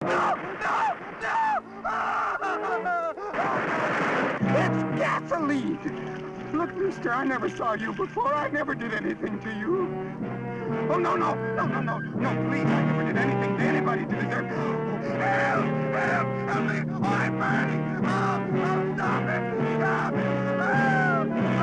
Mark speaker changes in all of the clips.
Speaker 1: No! No! No! It's gasoline! Look, mister, I never saw you before. I never did anything to you. Oh, no, no, no, no, no, no, please, I never did anything to anybody to deserve... Help! Help! Help me! Oh, I'm burning! Oh, stop it! Stop it! Help! Help!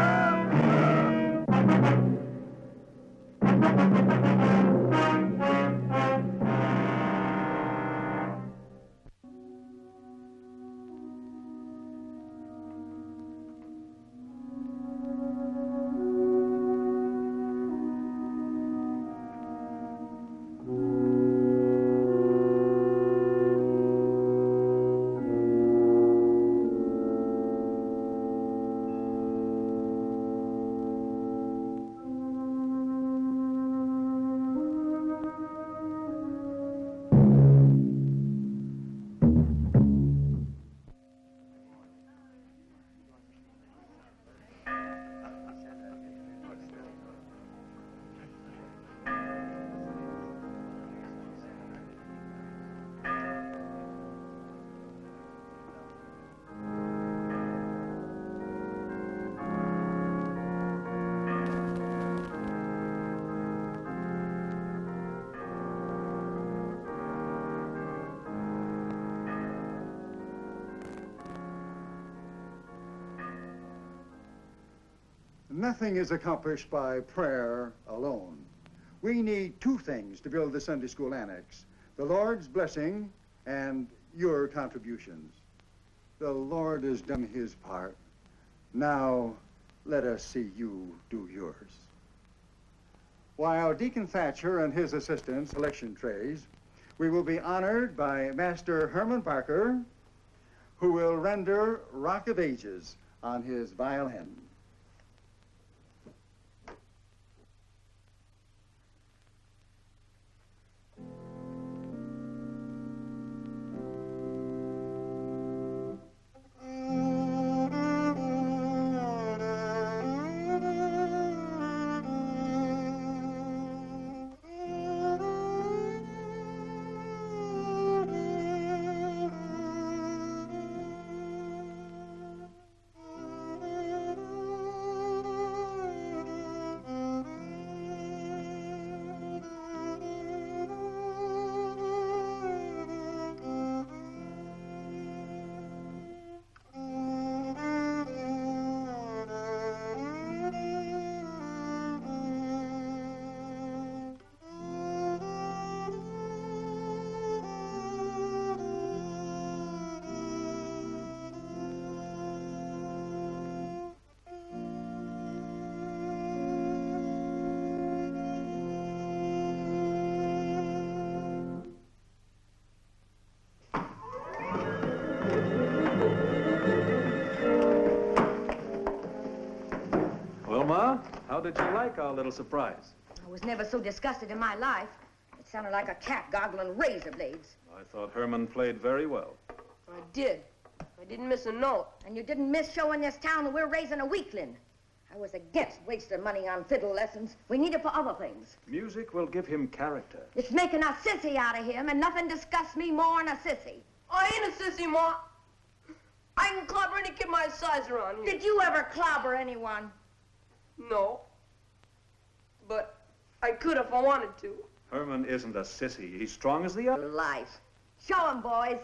Speaker 2: Nothing is accomplished by prayer alone. We need two things to build the Sunday school annex: the Lord's blessing and your contributions. The Lord has done his part. Now, let us see you do yours. While Deacon Thatcher and his assistants selection trays, we will be honored by Master Herman Parker, who will render Rock of Ages on his violin.
Speaker 3: How did you like our little surprise?
Speaker 4: I was never so disgusted in my life. It sounded like a cat goggling razor blades.
Speaker 3: I thought Herman played very well.
Speaker 5: I did. I didn't miss a note.
Speaker 4: And you didn't miss showing this town that we're raising a weakling. I was against wasting money on fiddle lessons. We need it for other things.
Speaker 3: Music will give him character.
Speaker 4: It's making a sissy out of him, and nothing disgusts me more than a sissy.
Speaker 5: I ain't a sissy, Ma. I can clobber any kid my size around here.
Speaker 4: Did you ever clobber anyone?
Speaker 5: No. But I could if I wanted to.
Speaker 3: Herman isn't a sissy. He's strong as the other.
Speaker 4: Life. Show him, boys.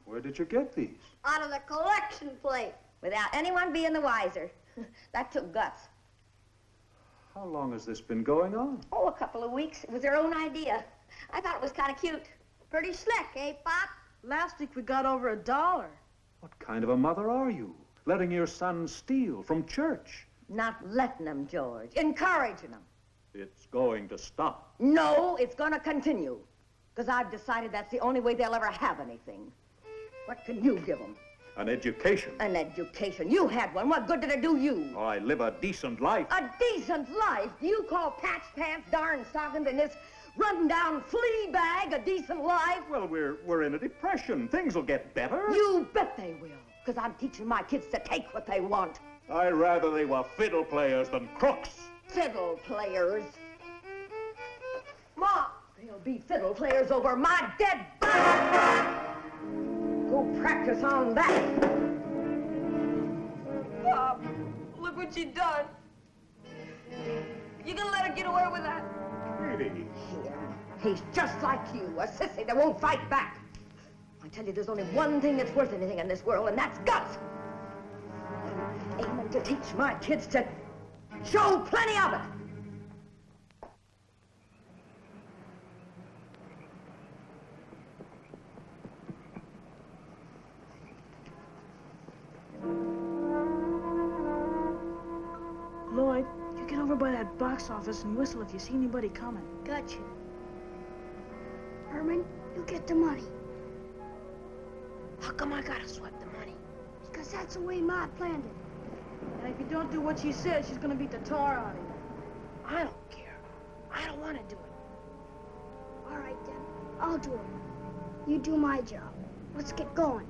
Speaker 3: Where did you get these?
Speaker 4: Out of the collection plate. Without anyone being the wiser. That took guts.
Speaker 3: How long has this been going on?
Speaker 4: Oh, a couple of weeks. It was their own idea. I thought it was kind of cute. Pretty slick, eh, Pop?
Speaker 5: Last week we got over $1.
Speaker 3: What kind of a mother are you? Letting your son steal from church?
Speaker 4: Not letting them, George. Encouraging them.
Speaker 3: It's going to stop.
Speaker 4: No, it's going to continue. Because I've decided that's the only way they'll ever have anything. What can you give them?
Speaker 3: An education.
Speaker 4: An education. You had one. What good did it do you?
Speaker 3: Oh, I live a decent life.
Speaker 4: A decent life? Do you call patch pants, darn stockings, and this run-down flea bag a decent life?
Speaker 3: Well, we're in a depression. Things will get better.
Speaker 4: You bet they will. Because I'm teaching my kids to take what they want.
Speaker 3: I'd rather they were fiddle players than crooks.
Speaker 4: fiddle players.
Speaker 5: Ma!
Speaker 4: They'll be fiddle players over my dead body. Go practice on that.
Speaker 5: Pop, look what she done. You gonna let her get away with that?
Speaker 3: Katie.
Speaker 4: He's just like you, a sissy that won't fight back. I tell you, there's only one thing that's worth anything in this world, and that's guts. I'm aiming to teach my kids to show plenty of it.
Speaker 6: Lloyd, you get over by that box office and whistle if you see anybody coming.
Speaker 7: Got you. Herman, you get the money.
Speaker 6: How come I gotta swipe the money?
Speaker 7: Because that's the way Ma planned it.
Speaker 6: And if you don't do what she says, she's gonna beat the tar out of you.
Speaker 7: I don't care. I don't want to do it. All right, then. I'll do it. You do my job. Let's get going.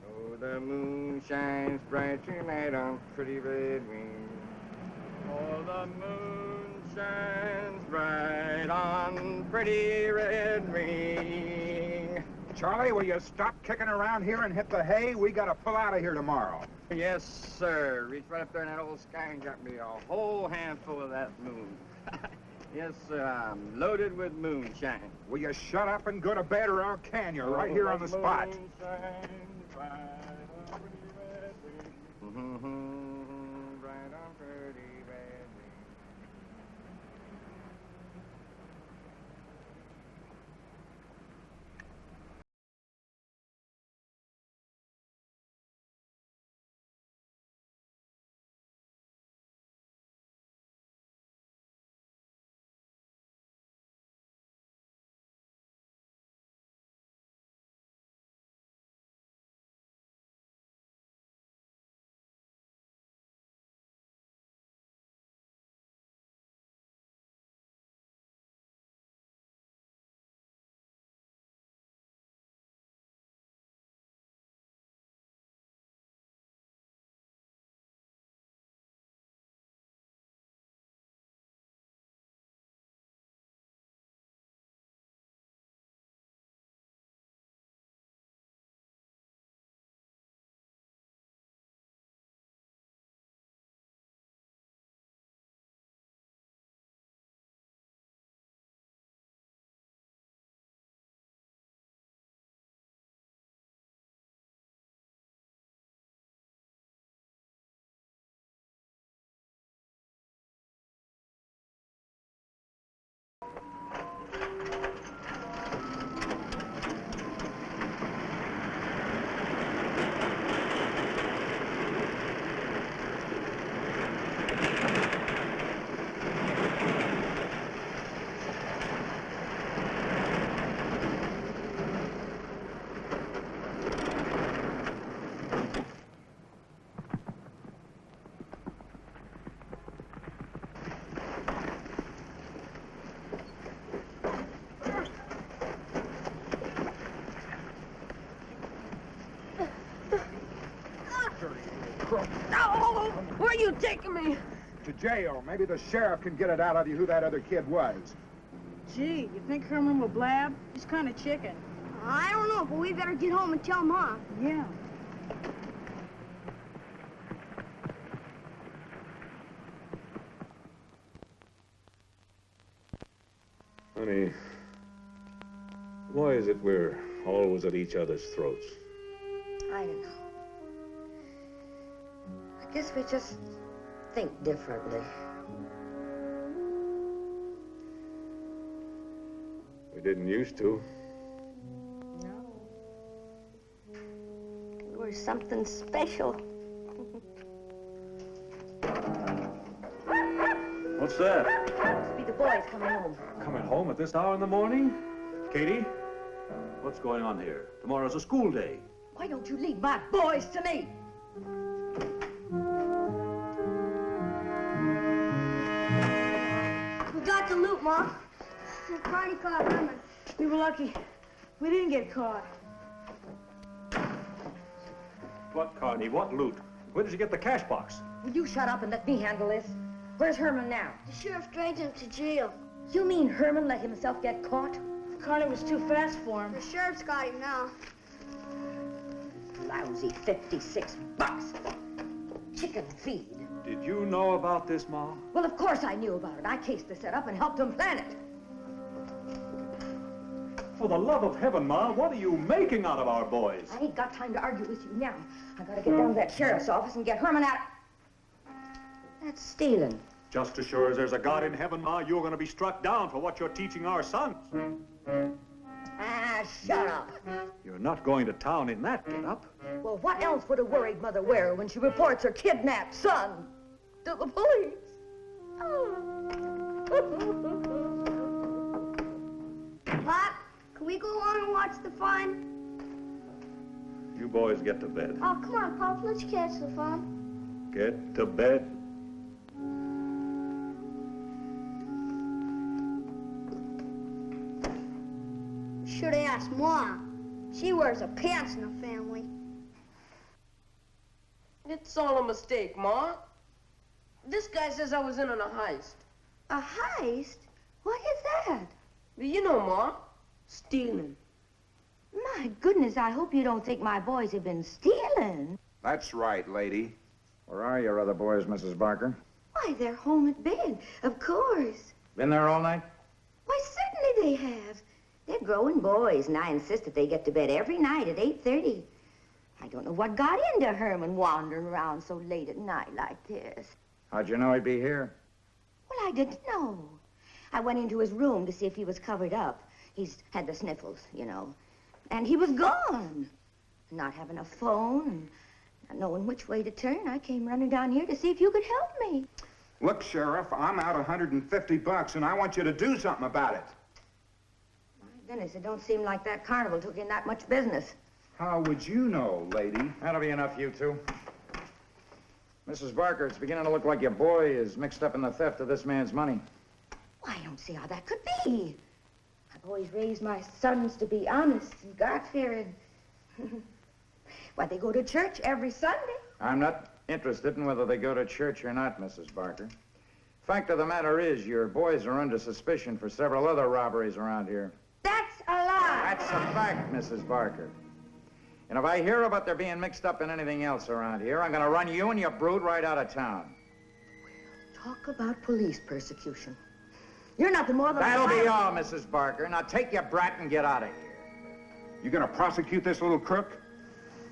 Speaker 1: Oh, the moon shines bright tonight on pretty red wings. Oh, the moon shines bright on pretty red wing.
Speaker 8: Charlie, will you stop kicking around here and hit the hay? We gotta pull out of here tomorrow.
Speaker 1: Yes, sir. Reach right up there in that old sky and got me a whole handful of that moon. Yes, sir. I'm loaded with moonshine.
Speaker 8: Will you shut up and go to bed, or I'll can you right here on the spot?
Speaker 1: Moonshine bright on pretty red wing. Bright on pretty red wing.
Speaker 5: No! Where are you taking me?
Speaker 8: To jail. Maybe the sheriff can get it out of you who that other kid was.
Speaker 6: Gee, you think Herman will blab? He's kind of chicken.
Speaker 7: I don't know, but we better get home and tell Ma.
Speaker 6: Yeah.
Speaker 3: Honey, why is it we're always at each other's throats?
Speaker 4: I don't know. I guess we just think differently.
Speaker 3: We didn't used to.
Speaker 4: No. We were something special.
Speaker 3: What's that?
Speaker 4: Must be the boys coming home.
Speaker 3: Coming home at this hour in the morning? Katie? What's going on here? Tomorrow's a school day.
Speaker 4: Why don't you leave my boys to me?
Speaker 7: We got the loot, Ma. The party caught Herman.
Speaker 6: We were lucky. We didn't get caught.
Speaker 3: What, Carney? What loot? Where did you get the cash box?
Speaker 4: Will you shut up and let me handle this? Where's Herman now?
Speaker 7: The sheriff dragged him to jail.
Speaker 4: You mean Herman let himself get caught?
Speaker 6: Carney was too fast for him.
Speaker 7: The sheriff's got him now.
Speaker 4: Lousy 56 bucks. Chicken feed.
Speaker 3: Did you know about this, Ma?
Speaker 4: Well, of course I knew about it. I cased the setup and helped him plan it.
Speaker 3: For the love of heaven, Ma, what are you making out of our boys?
Speaker 4: I ain't got time to argue with you now. I gotta get down to that sheriff's office and get Herman out. That's stealing.
Speaker 3: Just as sure as there's a God in heaven, Ma, you're going to be struck down for what you're teaching our sons.
Speaker 4: Ah, shut up.
Speaker 3: You're not going to town in that get-up.
Speaker 4: Well, what else would a worried mother wear when she reports her kidnapped son to the police?
Speaker 7: Pop, can we go along and watch the fun?
Speaker 3: You boys get to bed.
Speaker 7: Oh, come on, Pop, let's catch the fun.
Speaker 3: Get to bed.
Speaker 7: Should have asked Ma. She wears the pants in the family.
Speaker 5: It's all a mistake, Ma. This guy says I was in on a heist.
Speaker 4: A heist? What is that?
Speaker 5: You know, Ma, stealing.
Speaker 4: My goodness, I hope you don't think my boys have been stealing.
Speaker 8: That's right, lady. Where are your other boys, Mrs. Barker?
Speaker 4: Why, they're home at bed, of course.
Speaker 8: Been there all night?
Speaker 4: Why, certainly they have. They're growing boys, and I insist that they get to bed every night at 8:30. I don't know what got into Herman wandering around so late at night like this.
Speaker 8: How'd you know he'd be here?
Speaker 4: Well, I didn't know. I went into his room to see if he was covered up. He's had the sniffles, you know. And he was gone. Not having a phone and not knowing which way to turn, I came running down here to see if you could help me.
Speaker 8: Look, Sheriff, I'm out $150, and I want you to do something about it.
Speaker 4: My goodness, it don't seem like that carnival took in that much business.
Speaker 8: How would you know, lady?
Speaker 9: That'll be enough, you two. Mrs. Barker, it's beginning to look like your boy is mixed up in the theft of this man's money.
Speaker 4: Why, I don't see how that could be. I've always raised my sons to be honest and God-fearing. Why, they go to church every Sunday.
Speaker 9: I'm not interested in whether they go to church or not, Mrs. Barker. Fact of the matter is, your boys are under suspicion for several other robberies around here.
Speaker 4: That's a lie.
Speaker 9: That's a fact, Mrs. Barker. And if I hear about their being mixed up in anything else around here, I'm going to run you and your brood right out of town.
Speaker 4: Talk about police persecution. You're nothing more than
Speaker 9: That'll be all, Mrs. Barker. Now take your brat and get out of here.
Speaker 8: You gonna prosecute this little crook?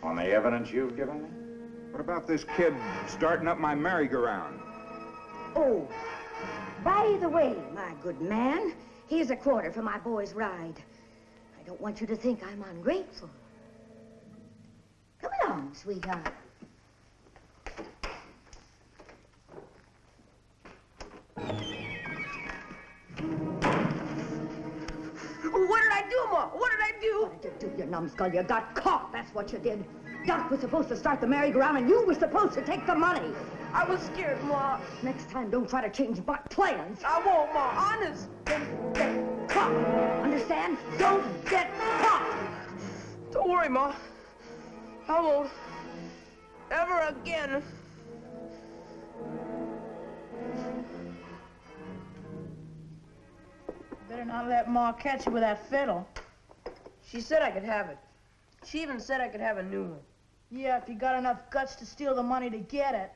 Speaker 9: On the evidence you've given me?
Speaker 8: What about this kid starting up my merry-go-round?
Speaker 4: Oh, by the way, my good man, here's a quarter for my boy's ride. I don't want you to think I'm ungrateful. Come along, sweetheart.
Speaker 5: What did I do, Ma? What did I do?
Speaker 4: What did you do, you numbskull? You got caught, that's what you did. Doc was supposed to start the merry-go-round, and you were supposed to take the money.
Speaker 5: I was scared, Ma.
Speaker 4: Next time, don't try to change my plans.
Speaker 5: I won't, Ma. Honest.
Speaker 4: Don't get caught. Understand? Don't get caught.
Speaker 5: Don't worry, Ma. I won't. Ever again.
Speaker 6: Better not let Ma catch you with that fiddle.
Speaker 5: She said I could have it. She even said I could have a new one.
Speaker 6: Yeah, if you got enough guts to steal the money to get it.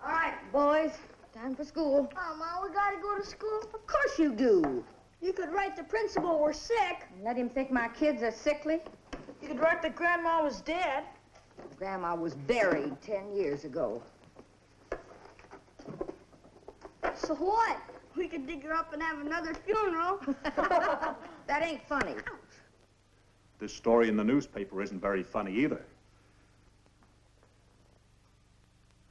Speaker 4: All right, boys. Time for school.
Speaker 7: Oh, Ma, we gotta go to school.
Speaker 4: Of course you do.
Speaker 7: You could write the principal we're sick.
Speaker 4: Let him think my kids are sickly.
Speaker 6: You could write that Grandma was dead.
Speaker 4: Grandma was buried 10 years ago.
Speaker 7: So what? We could dig her up and have another funeral.
Speaker 4: That ain't funny.
Speaker 3: This story in the newspaper isn't very funny either.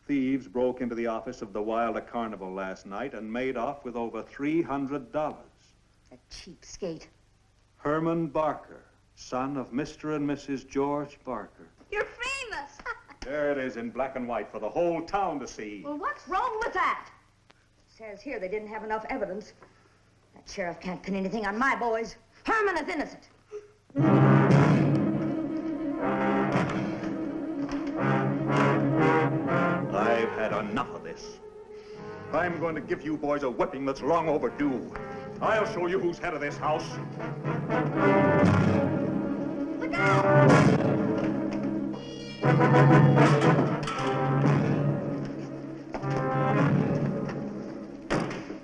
Speaker 3: Thieves broke into the office of the Wilder Carnival last night and made off with over $300.
Speaker 4: A cheapskate.
Speaker 3: Herman Barker, son of Mr. and Mrs. George Barker.
Speaker 7: You're famous.
Speaker 3: There it is in black and white for the whole town to see.
Speaker 4: Well, what's wrong with that? It says here they didn't have enough evidence. That sheriff can't pin anything on my boys. Herman is innocent.
Speaker 3: this. I'm going to give you boys a whipping that's long overdue. I'll show you who's head of this house.
Speaker 4: Look out!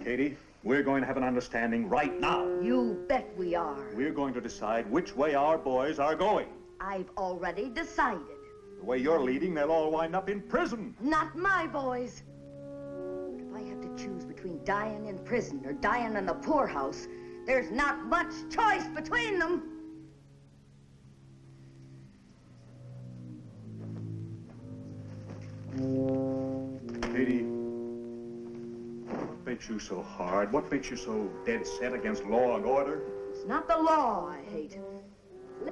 Speaker 3: Katie, we're going to have an understanding right now.
Speaker 4: You bet we are.
Speaker 3: We're going to decide which way our boys are going.
Speaker 4: I've already decided.
Speaker 3: The way you're leading, they'll all wind up in prison.
Speaker 4: Not my boys. But if I have to choose between dying in prison or dying in the poorhouse, there's not much choice between them.
Speaker 3: Katie, what makes you so hard? What makes you so dead set against law and order?
Speaker 4: It's not the law I hate.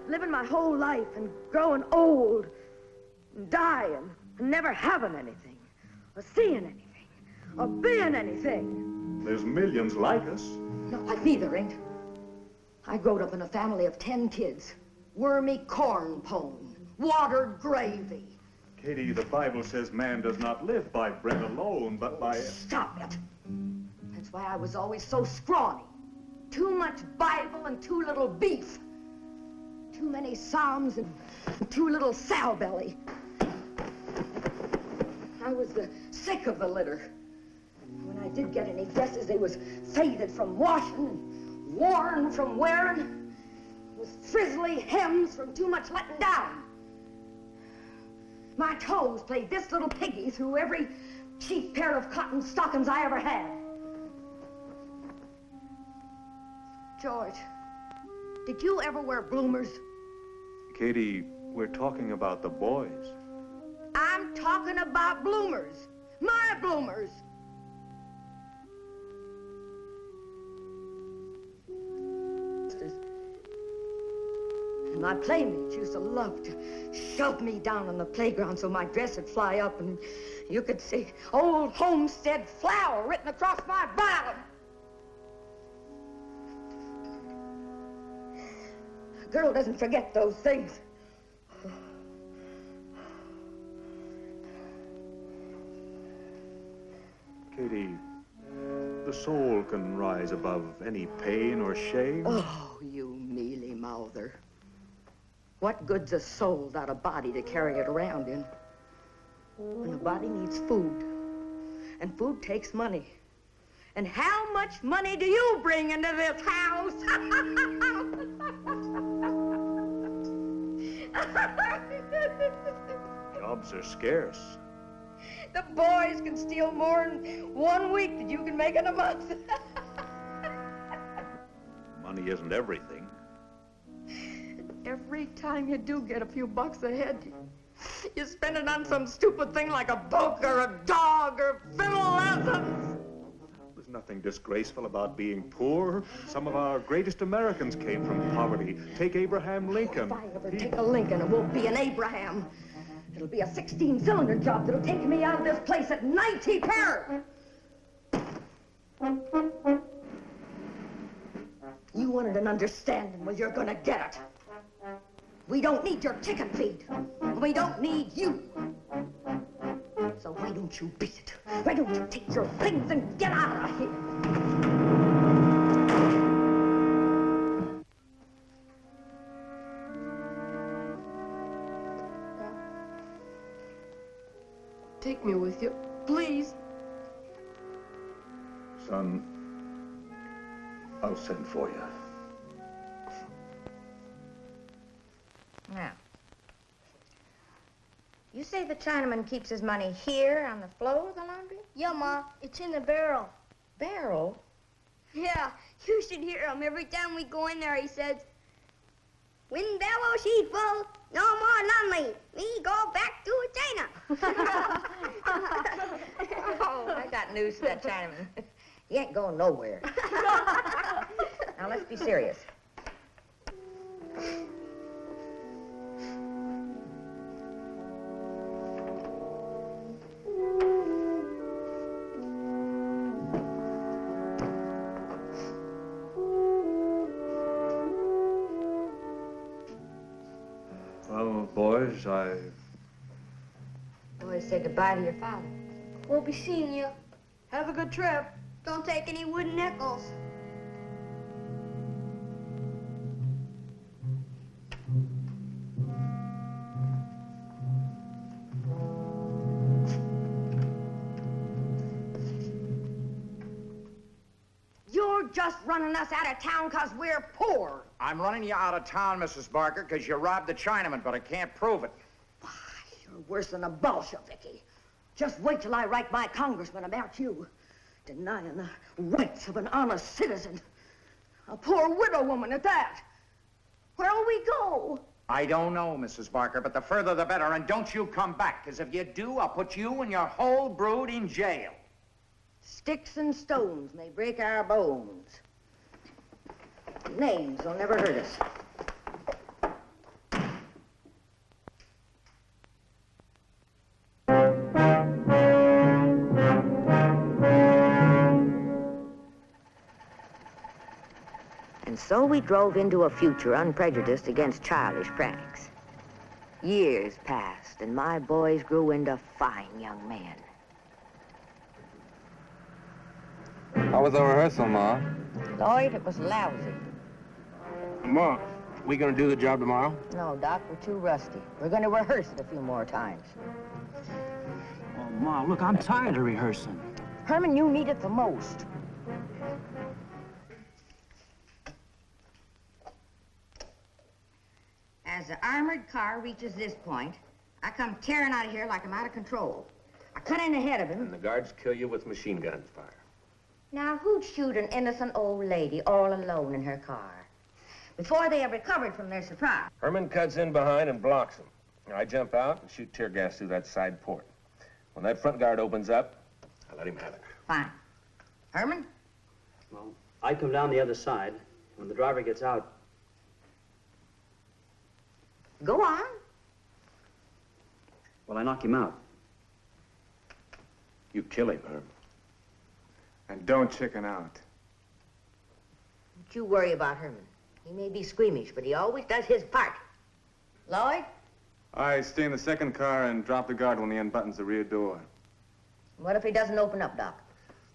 Speaker 4: Living my whole life and growing old and dying and never having anything or seeing anything or being anything.
Speaker 3: There's millions like us.
Speaker 4: Not like me, there ain't. I growed up in a family of 10 kids. Wormy corn pone, watered gravy.
Speaker 3: Katie, the Bible says man does not live by bread alone, but by...
Speaker 4: Stop it. That's why I was always so scrawny. Too much Bible and too little beef. Too many psalms and too little sow belly. I was sick of the litter. When I did get any dresses, they was faded from washing and worn from wearing, with frizzly hems from too much letting down. My toes played this little piggy through every cheap pair of cotton stockings I ever had. George, did you ever wear bloomers?
Speaker 3: Katie, we're talking about the boys.
Speaker 4: I'm talking about bloomers. My bloomers. And my playmates used to love to shove me down on the playground so my dress would fly up and you could see old homestead flower written across my bottom. A girl doesn't forget those things.
Speaker 3: Katie, the soul can rise above any pain or shame.
Speaker 4: Oh, you mealy-mouther. What good's a soul without a body to carry it around in? And a body needs food. And food takes money. And how much money do you bring into this house?
Speaker 3: Jobs are scarce.
Speaker 4: The boys can steal more in 1 week than you can make in a month.
Speaker 3: Money isn't everything.
Speaker 4: Every time you do get a few bucks ahead, you spend it on some stupid thing like a book or a dog or fiddle lessons.
Speaker 3: There's nothing disgraceful about being poor. Some of our greatest Americans came from poverty. Take Abraham Lincoln.
Speaker 4: If I ever take a Lincoln, it won't be an Abraham. It'll be a 16-cylinder job that'll take me out of this place at 90 per. You wanted an understanding, well, you're gonna get it. We don't need your chicken feed. We don't need you. So why don't you beat it? Why don't you take your things and get out of here?
Speaker 5: Take me with you, please.
Speaker 3: Son, I'll send for you.
Speaker 10: Now, you say the Chinaman keeps his money here on the floor of the laundry?
Speaker 7: Yeah, Ma, it's in the barrel.
Speaker 10: Barrel?
Speaker 7: Yeah, you should hear him every time we go in there. He says, "When barrel she full, no more laundry. We go back to China."
Speaker 10: Oh, I got news for that Chinaman. He ain't going nowhere. Now, let's be serious.
Speaker 3: Well, boys,
Speaker 10: Boys, say goodbye to your father.
Speaker 7: We'll be seeing you.
Speaker 6: Have a good trip.
Speaker 7: Don't take any wooden nickels.
Speaker 4: You're just running us out of town because we're poor.
Speaker 9: I'm running you out of town, Mrs. Barker, because you robbed the Chinaman, but I can't prove it.
Speaker 4: Why, you're worse than a Bolsheviki. Just wait till I write my congressman about you. Denying the rights of an honest citizen. A poor widow woman at that. Where'll we go?
Speaker 9: I don't know, Mrs. Barker, but the further the better, and don't you come back, because if you do, I'll put you and your whole brood in jail.
Speaker 4: Sticks and stones may break our bones. Names will never hurt us. And so we drove into a future unprejudiced against childish pranks. Years passed, and my boys grew into fine young men.
Speaker 11: How was the rehearsal, Ma?
Speaker 10: Lloyd, it was lousy.
Speaker 11: Ma, we gonna do the job tomorrow?
Speaker 10: No, Doc, we're too rusty. We're going to rehearse it a few more times.
Speaker 12: Oh, Ma, look, I'm tired of rehearsing.
Speaker 10: Herman, you need it the most. As the armored car reaches this point, I come tearing out of here like I'm out of control. I cut in ahead of him.
Speaker 11: And the guards kill you with machine gun fire.
Speaker 10: Now, who'd shoot an innocent old lady all alone in her car? Before they have recovered from their surprise.
Speaker 11: Herman cuts in behind and blocks him. I jump out and shoot tear gas through that side port. When that front guard opens up, I let him have it.
Speaker 10: Fine. Herman?
Speaker 12: Well, I come down the other side. When the driver gets out...
Speaker 10: Go on.
Speaker 12: Well, I knock him out.
Speaker 11: You kill him, Herman.
Speaker 1: And don't chicken out.
Speaker 10: Don't you worry about Herman. He may be squeamish, but he always does his part. Lloyd?
Speaker 1: I stay in the second car and drop the guard when he unbuttons the rear door.
Speaker 10: What if he doesn't open up, Doc?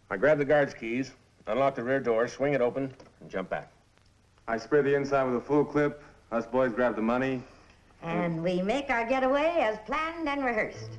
Speaker 11: I grab the guard's keys, unlock the rear door, swing it open, and jump back.
Speaker 1: I spray the inside with a full clip. Us boys grab the money.
Speaker 10: And we make our getaway as planned and rehearsed.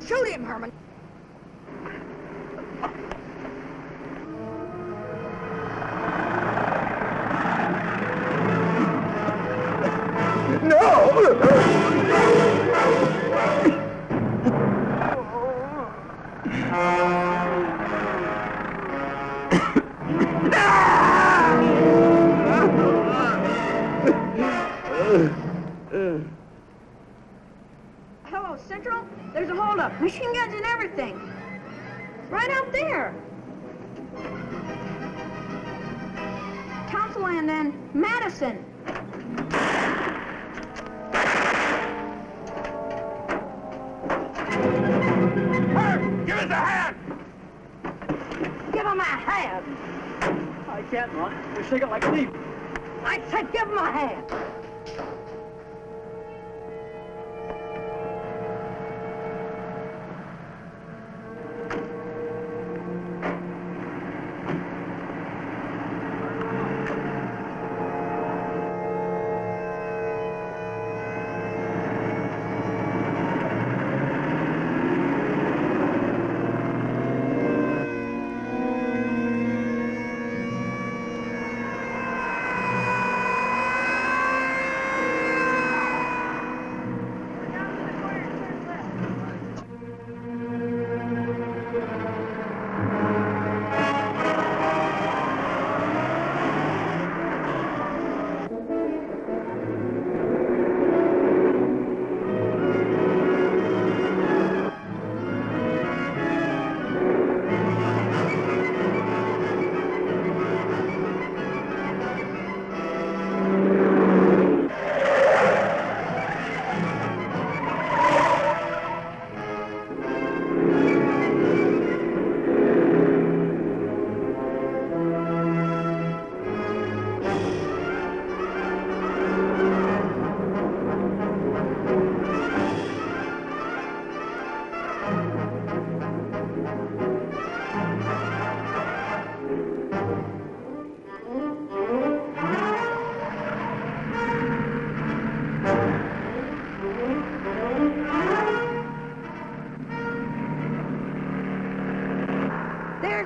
Speaker 4: Shoot him, Herman!
Speaker 6: Hello, Central? There's a holdup. Machine guns and everything. Right out there. Councilland and Madison.
Speaker 11: Herb, give us a hand!
Speaker 4: Give him a hand!
Speaker 12: I can't, Ma. We're shaking like a leaf.
Speaker 4: I said give him a hand!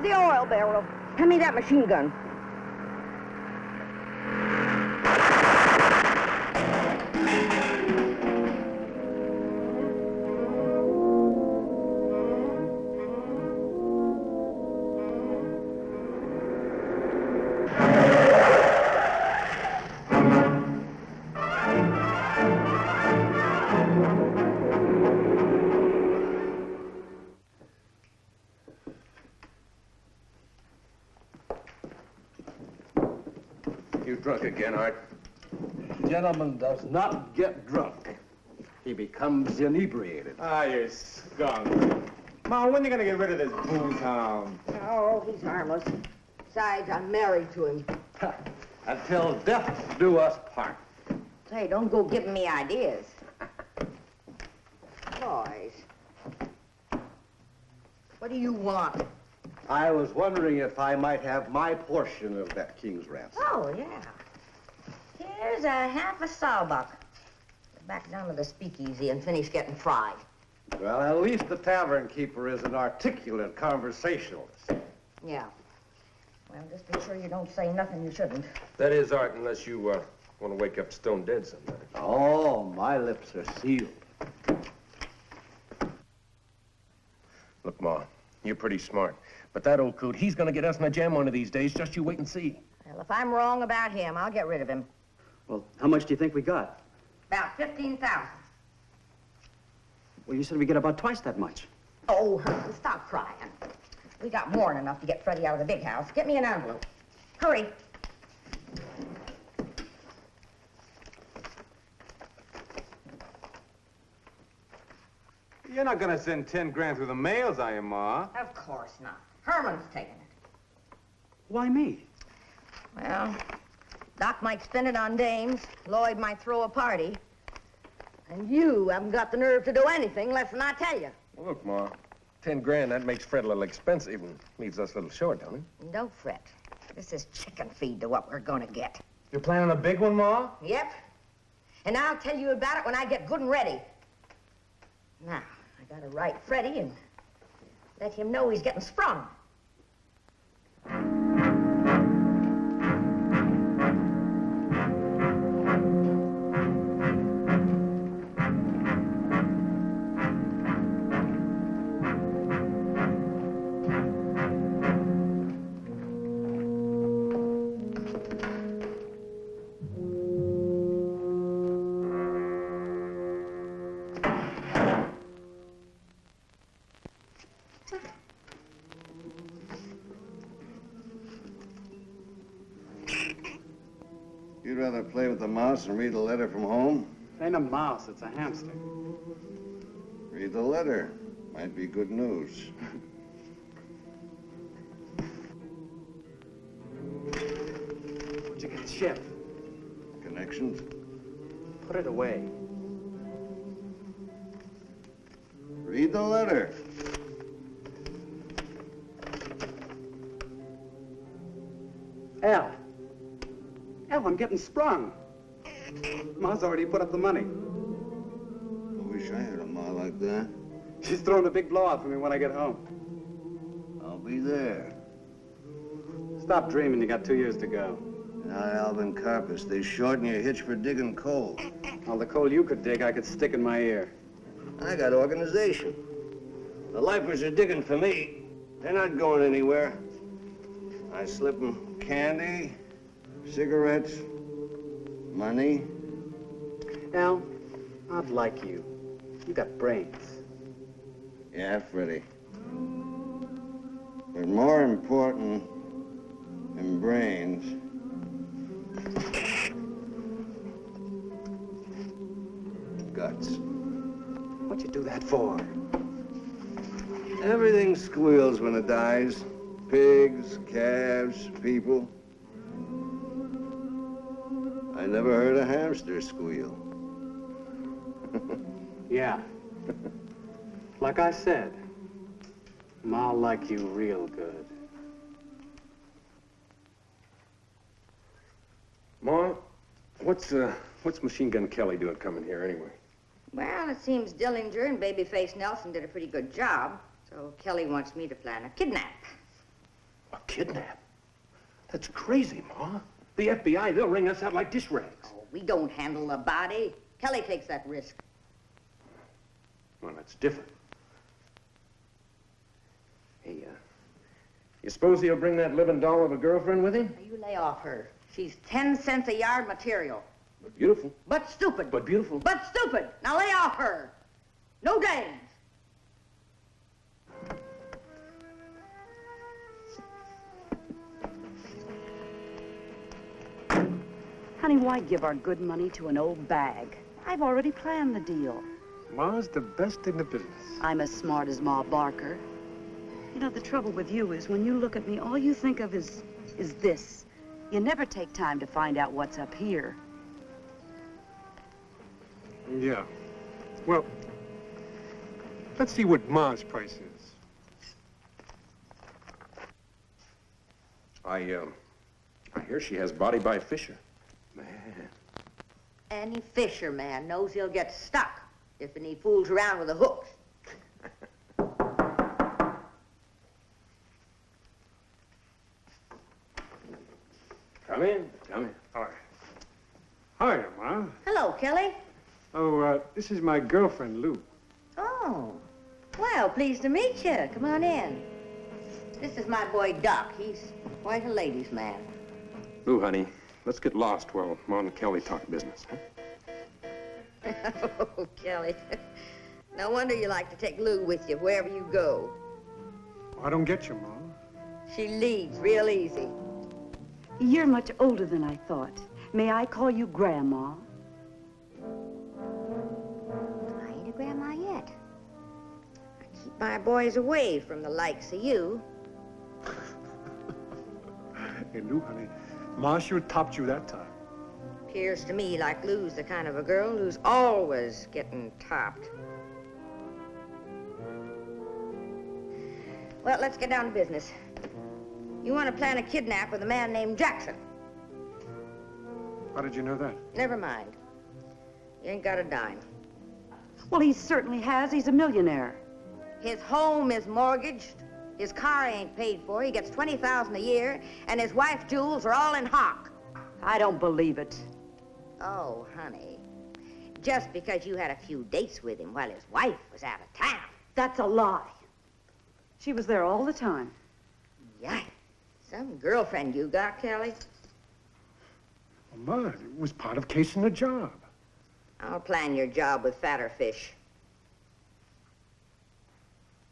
Speaker 4: the oil barrel. Hand me that machine gun.
Speaker 11: You drunk again, Art?
Speaker 13: Gentleman does not get drunk. He becomes inebriated.
Speaker 14: Ah, you skunk. Ma, when are you gonna get rid of this booze hound?
Speaker 4: Oh, he's harmless. Besides, I'm married to him.
Speaker 13: Until death do us part.
Speaker 4: Say, don't go giving me ideas. Boys. What do you want?
Speaker 13: I was wondering if I might have my portion of that king's ransom.
Speaker 10: Oh, yeah. Here's a half a sawbuck. Get back down to the speakeasy and finish getting fried.
Speaker 13: Well, at least the tavern keeper is an articulate conversationalist.
Speaker 10: Yeah. Well, just be sure you don't say nothing you shouldn't.
Speaker 11: That is, Art, unless you want to wake up stone dead someday.
Speaker 13: Oh, my lips are sealed.
Speaker 11: Look, Ma, you're pretty smart. But that old coot, he's going to get us in a jam one of these days. Just you wait and see.
Speaker 10: Well, if I'm wrong about him, I'll get rid of him.
Speaker 12: Well, how much do you think we got?
Speaker 10: About 15,000.
Speaker 12: Well, you said we get about twice that much.
Speaker 10: Oh, Herman, stop crying. We got more than enough to get Freddie out of the big house. Get me an envelope. Hurry.
Speaker 14: You're not gonna send 10 grand through the mails, are you, Ma?
Speaker 10: Of course not. Herman's taking it.
Speaker 12: Why me?
Speaker 10: Well, Doc might spend it on dames. Lloyd might throw a party. And you haven't got the nerve to do anything less than I tell you.
Speaker 11: Well, look, Ma, 10 grand, that makes Fred a little expensive and leaves us a little short, don't it?
Speaker 10: Don't fret. This is chicken feed to what we're gonna get.
Speaker 14: You're planning a big one, Ma?
Speaker 10: Yep. And I'll tell you about it when I get good and ready. Now, I gotta write Freddie and let him know he's getting sprung.
Speaker 15: You'd rather play with the mouse and read a letter from home?
Speaker 12: It ain't a mouse, it's a hamster.
Speaker 15: Read the letter. Might be good news.
Speaker 12: Where'd you get the ship?
Speaker 15: Connections?
Speaker 12: Put it away.
Speaker 15: Read the letter.
Speaker 12: Al, I'm getting sprung. Ma's already put up the money.
Speaker 15: I wish I had a ma like that.
Speaker 12: She's throwing a big blowout for me when I get home.
Speaker 15: I'll be there.
Speaker 12: Stop dreaming, you got 2 years to go.
Speaker 15: Now, Alvin Carpus, they shorten your hitch for digging coal.
Speaker 12: All the coal you could dig, I could stick in my ear.
Speaker 15: I got organization. The lifers are digging for me. They're not going anywhere. I slip them candy, cigarettes, money.
Speaker 12: Al, I'd like you. You got brains.
Speaker 15: Yeah, Freddie. But more important than brains, guts.
Speaker 12: What'd you do that for?
Speaker 15: Everything squeals when it dies. Pigs, calves, people. I never heard a hamster squeal.
Speaker 12: Yeah. Like I said, Ma'll like you real good.
Speaker 11: Ma, what's Machine Gun Kelly doing coming here anyway?
Speaker 10: Well, it seems Dillinger and Babyface Nelson did a pretty good job, so Kelly wants me to plan a kidnap.
Speaker 11: A kidnap? That's crazy, Ma. The FBI, they'll wring us out like dish rags.
Speaker 10: Oh, we don't handle the body. Kelly takes that risk.
Speaker 11: Well, that's different. Hey, you suppose he'll bring that living doll of a girlfriend with him?
Speaker 10: Now, you lay off her. She's 10 cents a yard material.
Speaker 11: But beautiful.
Speaker 10: But stupid.
Speaker 11: But beautiful.
Speaker 10: But stupid. Now lay off her. No games.
Speaker 16: Honey, why give our good money to an old bag? I've already planned the deal.
Speaker 17: Ma's the best in the business.
Speaker 16: I'm as smart as Ma Barker. You know, the trouble with you is when you look at me, all you think of is this. You never take time to find out what's up here.
Speaker 17: Yeah. Well, let's see what Ma's price is.
Speaker 11: I hear she has body by Fisher. Man.
Speaker 10: Any fisherman knows he'll get stuck if he fools around with the hooks.
Speaker 11: Come in, come in.
Speaker 17: Hi. Hiya, Ma.
Speaker 10: Hello, Kelly.
Speaker 17: Oh, this is my girlfriend, Lou.
Speaker 10: Oh, well, pleased to meet you. Come on in. This is my boy, Doc. He's quite a ladies' man.
Speaker 11: Lou, honey, let's get lost while Ma and Kelly talk business, huh?
Speaker 10: Oh, Kelly. No wonder you like to take Lou with you wherever you go.
Speaker 17: I don't get you, Ma.
Speaker 10: She leads real easy.
Speaker 16: You're much older than I thought. May I call you Grandma?
Speaker 10: I ain't a grandma yet. I keep my boys away from the likes of you.
Speaker 17: Hey, Lou, honey, Ma sure topped you that time.
Speaker 10: Appears to me like Lou's the kind of a girl who's always getting topped. Well, let's get down to business. You want to plan a kidnap with a man named Jackson.
Speaker 17: How did you know that?
Speaker 10: Never mind. You ain't got a dime.
Speaker 16: Well, he certainly has. He's a millionaire.
Speaker 10: His home is mortgaged. His car ain't paid for. He gets $20,000 a year, and his wife's jewels are all in hock.
Speaker 16: I don't believe it.
Speaker 10: Oh, honey. Just because you had a few dates with him while his wife was out of town.
Speaker 16: That's a lie. She was there all the time.
Speaker 10: Yikes. Some girlfriend you got, Kelly?
Speaker 17: Well, Ma, it was part of casing the job.
Speaker 10: I'll plan your job with fatter fish.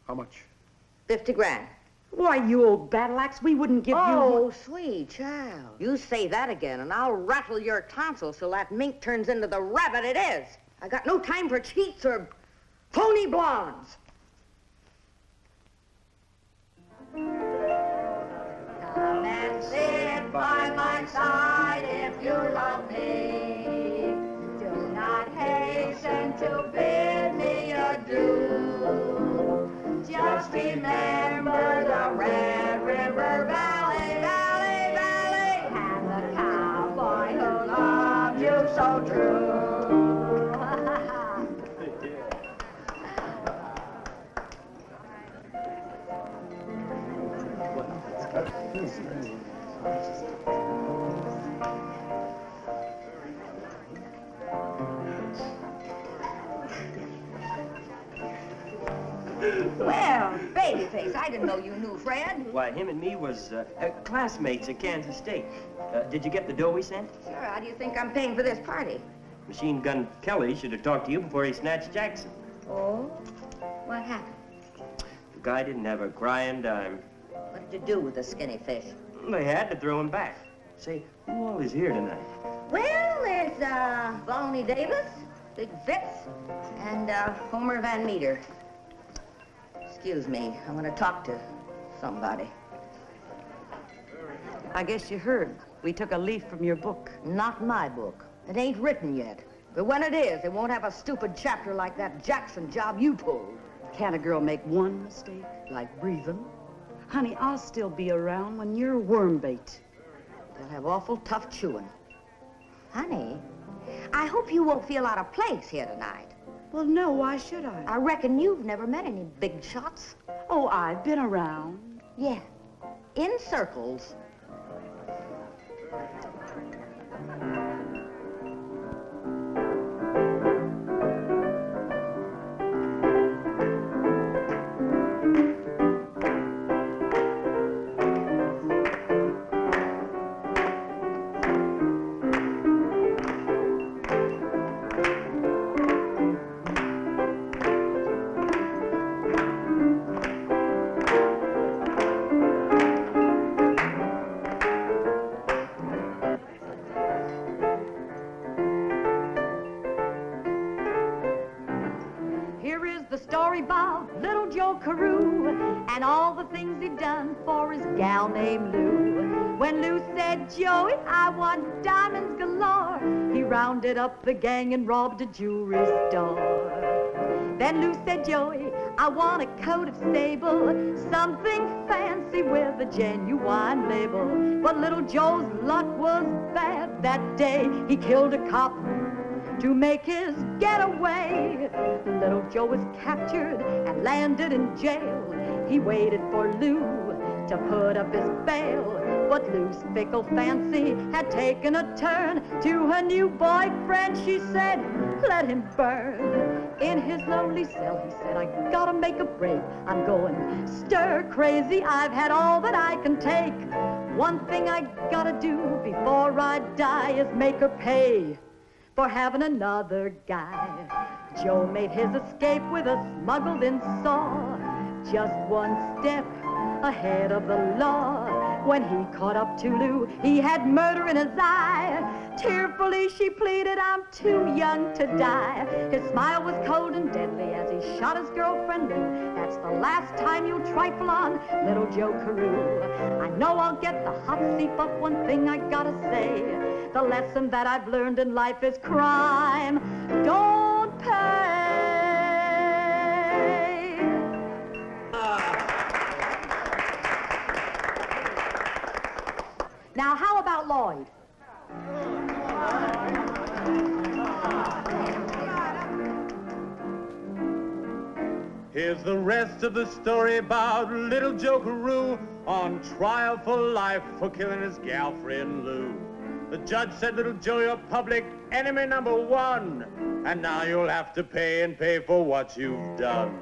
Speaker 17: How much?
Speaker 10: 50 grand.
Speaker 16: Why, you old battle axe, we wouldn't give you...
Speaker 10: Oh, sweet child. You say that again, and I'll rattle your tonsils till that mink turns into the rabbit it is. I got no time for cheats or phony blondes. Come and sit by my side if you love me. Do not hasten to bid me adieu. Just remember the Red River Valley, Valley, Valley, and the cowboy who loved you so true. Well, babyface, I didn't know you knew Fred.
Speaker 18: Why, him and me was classmates at Kansas State. Did you get the dough we sent?
Speaker 10: Sure, how do you think I'm paying for this party?
Speaker 18: Machine Gun Kelly should have talked to you before he snatched Jackson.
Speaker 10: Oh? What happened?
Speaker 18: The guy didn't have a crying dime.
Speaker 10: What did you do with the skinny fish?
Speaker 18: They had to throw him back. Say, who all is here tonight?
Speaker 10: Well, there's Bonnie Davis, Big Fitz, and Homer Van Meter. Excuse me, I want to talk to somebody.
Speaker 16: I guess you heard. We took a leaf from your book.
Speaker 10: Not my book. It ain't written yet. But when it is, it won't have a stupid chapter like that Jackson job you pulled.
Speaker 16: Can't a girl make one mistake? Like breathing? Honey, I'll still be around when you're worm bait.
Speaker 10: They'll have awful tough chewing. Honey, I hope you won't feel out of place here tonight.
Speaker 16: Well, no, why should I?
Speaker 10: I reckon you've never met any big shots.
Speaker 16: Oh, I've been around.
Speaker 10: Yeah.
Speaker 4: in circles. And all the things he'd done for his gal named Lou. When Lou said, Joey, I want diamonds galore, he rounded up the gang and robbed a jewelry store. Then Lou said, Joey, I want a coat of sable, something fancy with a genuine label. But little Joe's luck was bad that day. He killed a cop to make his getaway. Little Joe was captured and landed in jail. He waited for Lou to put up his bail. But Lou's fickle fancy had taken a turn. To her new boyfriend she said, let him burn. In his lonely cell he said, I gotta make a break. I'm going stir crazy. I've had all that I can take. One thing I gotta do before I die is make her pay for having another guy. Joe made his escape with a smuggled-in saw, just one step ahead of the law. When he caught up to Lou, he had murder in his eye. Tearfully she pleaded, I'm too young to die. His smile was cold and deadly as he shot his girlfriend Lou. That's the last time you'll trifle on little Joe Carew. I know I'll get the hot seat, but one thing I gotta say, the lesson that I've learned in life is crime don't pay. Now, how about Lloyd?
Speaker 19: Here's the rest of the story about little Joe Carew on trial for life for killing his gal friend Lou. The judge said, little Joe, you're public enemy number one, and now you'll have to pay and pay for what you've done.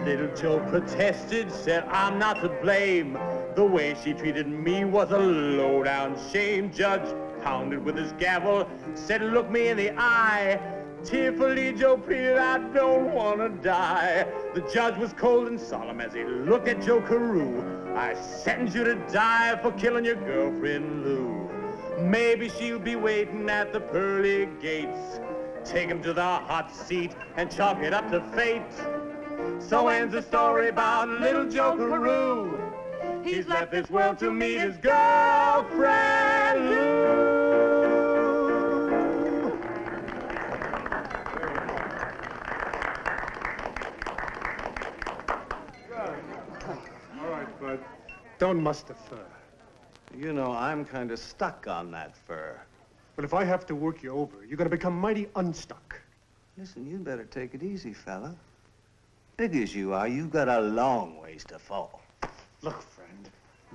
Speaker 19: Little Joe protested, said, I'm not to blame. The way she treated me was a low-down shame. Judge pounded with his gavel, said, look me in the eye. Tearfully Joe pleaded, I don't want to die. The judge was cold and solemn as he looked at Joe Carew. I sentence you to die for killing your girlfriend Lou. Maybe she'll be waiting at the pearly gates. Take him to the hot seat and chalk it up to fate. So ends the story about little Joe Carew. He's left this world to meet his girlfriend Lou.
Speaker 17: All right, bud. Don't muss the fur.
Speaker 13: You know, I'm kind of stuck on that fur.
Speaker 17: But if I have to work you over, you're going to become mighty unstuck.
Speaker 15: Listen, you better take it easy, fella. Big as you are, you've got a long ways to fall.
Speaker 17: Look, friend,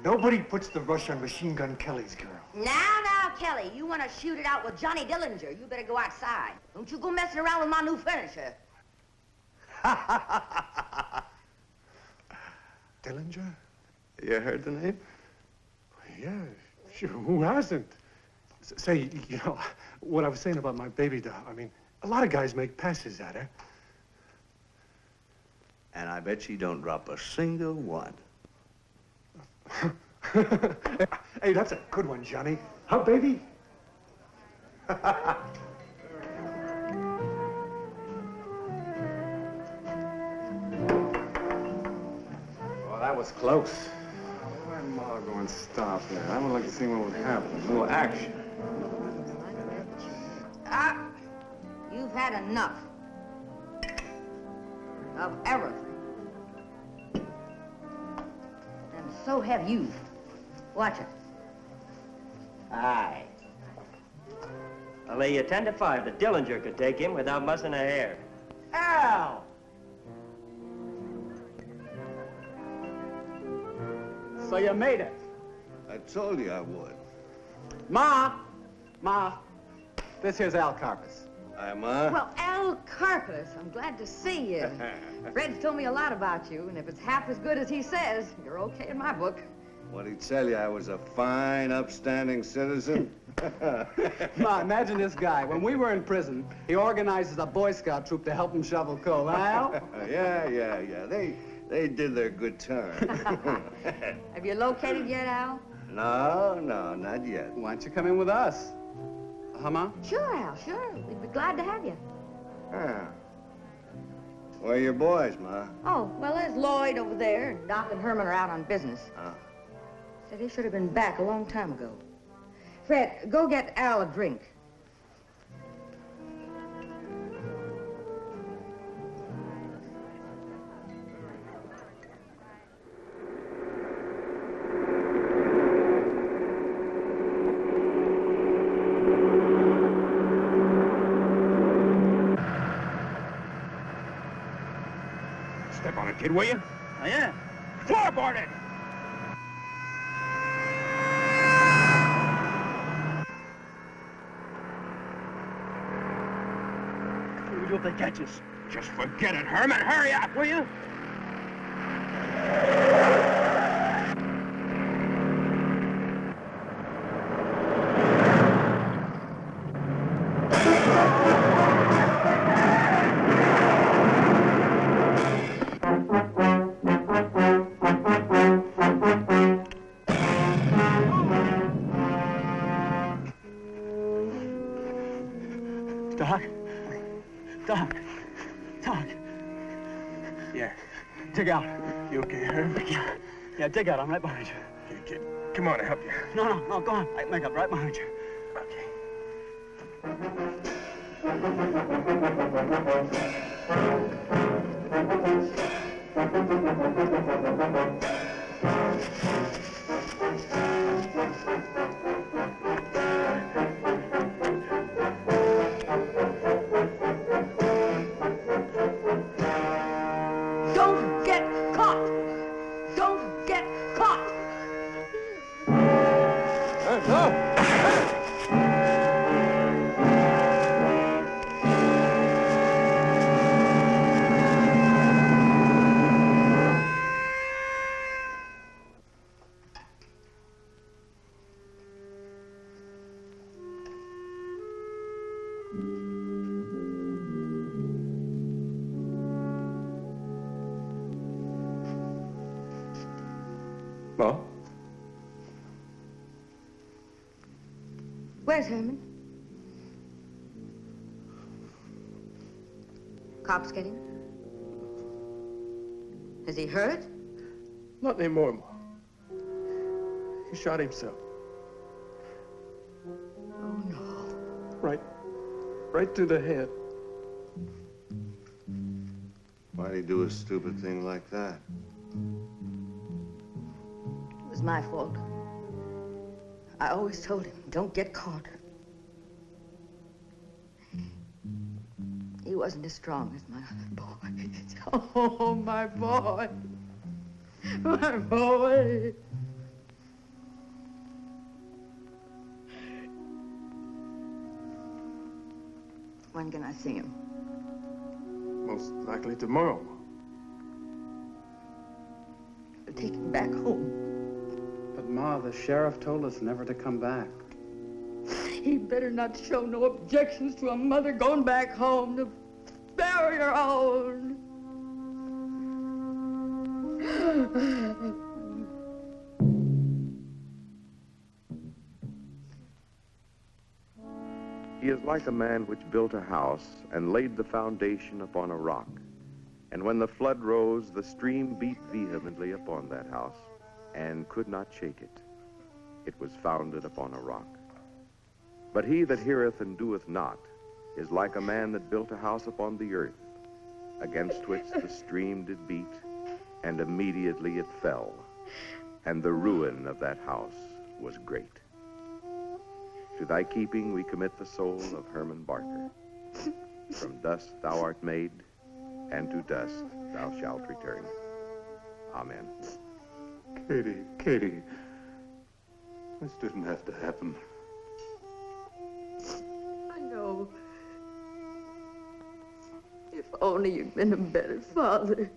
Speaker 17: nobody puts the rush on Machine Gun Kelly's girl.
Speaker 4: Now, Kelly, you want to shoot it out with Johnny Dillinger, you better go outside. Don't you go messing around with my new furniture.
Speaker 17: Dillinger?
Speaker 13: You heard the name?
Speaker 17: Yeah, sure, who hasn't? Say, you know, what I was saying about my baby doll, I mean, a lot of guys make passes at her.
Speaker 15: And I bet she don't drop a single one.
Speaker 17: Hey, that's a good one, Johnny. Huh, baby?
Speaker 19: Well, that was close.
Speaker 17: Why Ma go and stop there? I would like to see what would happen. A little action.
Speaker 4: You've had enough of everything. And so have you. Watch it.
Speaker 18: Aye. I'll lay you 10 to 5 that Dillinger could take him without mussing a hair. Ow!
Speaker 12: So you made it.
Speaker 15: I told you I would.
Speaker 12: Ma! This here's Al Carpus.
Speaker 15: Hi, Ma.
Speaker 4: Well, Al Carpus, I'm glad to see you. Fred's told me a lot about you, and if it's half as good as he says, you're okay in my book.
Speaker 15: What'd he tell you? I was a fine, upstanding citizen?
Speaker 12: Ma, imagine this guy. When we were in prison, he organizes a Boy Scout troop to help him shovel coal, huh, Al?
Speaker 15: Yeah. They did their good turn.
Speaker 4: Have you located yet, Al?
Speaker 15: No, not yet.
Speaker 12: Why don't you come in with us? Huh, Ma?
Speaker 4: Sure, Al, sure. We'd be glad to have you.
Speaker 15: Where are your boys, Ma?
Speaker 4: Oh, well, there's Lloyd over there, and Doc and Herman are out on business. Said they should have been back a long time ago. Fred, go get Al a drink.
Speaker 3: Step on it, kid, will you?
Speaker 12: Oh, yeah.
Speaker 3: Floorboard it!
Speaker 12: What do we do if they catch us?
Speaker 3: Just forget it, Herman. Hurry up, will you?
Speaker 12: Doc.
Speaker 3: Yeah.
Speaker 12: Dig out.
Speaker 3: You okay, Herm?
Speaker 12: Yeah, dig out. I'm right behind you.
Speaker 3: Okay, kid. Come on, I'll help you.
Speaker 12: No, go on. I make up right behind you.
Speaker 4: Don't get caught! Don't get caught!
Speaker 3: No! Ma?
Speaker 4: Where's Herman? Cops get him? Is he hurt?
Speaker 11: Not anymore, Ma. He shot himself.
Speaker 4: Oh, no.
Speaker 11: Right through the head.
Speaker 15: Why'd he do a stupid thing like that?
Speaker 4: It was my fault. I always told him, don't get caught. He wasn't as strong as my boy. Oh, my boy. My boy. When can I see him?
Speaker 11: Most likely tomorrow.
Speaker 4: Take him back home.
Speaker 12: But, Ma, the sheriff told us never to come back.
Speaker 4: He better not show no objections to a mother going back home to bury her own.
Speaker 20: He is like a man which built a house and laid the foundation upon a rock. And when the flood rose, the stream beat vehemently upon that house and could not shake it. It was founded upon a rock. But he that heareth and doeth not is like a man that built a house upon the earth, against which the stream did beat, and immediately it fell, and the ruin of that house was great. To thy keeping we commit the soul of Herman Barker. From dust thou art made, and to dust thou shalt return. Amen.
Speaker 17: Katie. This didn't have to happen.
Speaker 4: I know. If only you'd been a better father.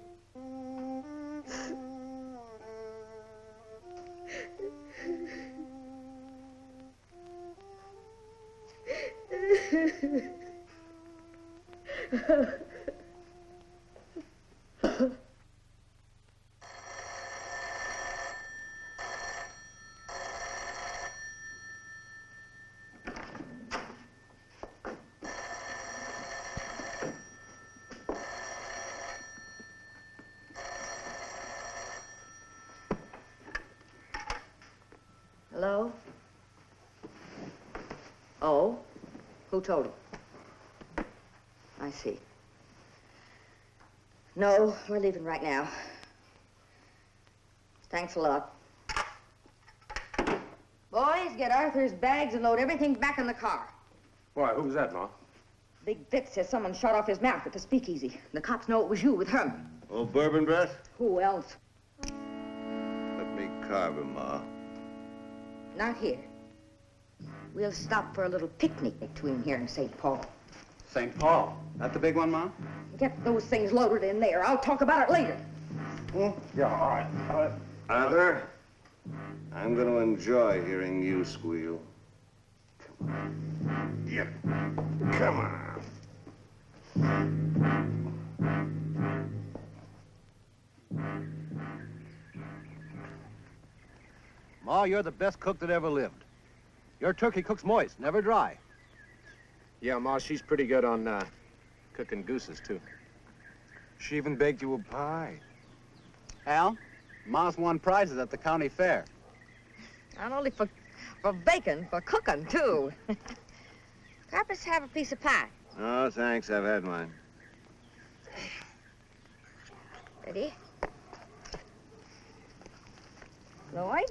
Speaker 4: Hello? Oh? Who told him? I see. No, we're leaving right now. Thanks a lot. Boys, get Arthur's bags and load everything back in the car.
Speaker 11: Why, who was that, Ma?
Speaker 4: Big Vic says someone shot off his mouth at the speakeasy. The cops know it was you with Herman.
Speaker 15: Old bourbon breath?
Speaker 4: Who else?
Speaker 15: Let me carve him, Ma.
Speaker 4: Not here. We'll stop for a little picnic between here and St. Paul.
Speaker 12: St. Paul? That the big one, Ma?
Speaker 4: Get those things loaded in there. I'll talk about it later.
Speaker 12: Yeah, all right.
Speaker 15: Arthur, I'm going to enjoy hearing you squeal. Come on. Yep. Come on.
Speaker 13: Ma, you're the best cook that ever lived. Your turkey cooks moist, never dry.
Speaker 11: Yeah, Ma, she's pretty good on cooking gooses, too.
Speaker 21: She even baked you a pie.
Speaker 12: Al, Ma's won prizes at the county fair.
Speaker 4: Not only for bacon, for cooking, too. Carpus, have a piece of pie.
Speaker 15: Oh, thanks. I've had mine.
Speaker 4: Ready? Lloyd?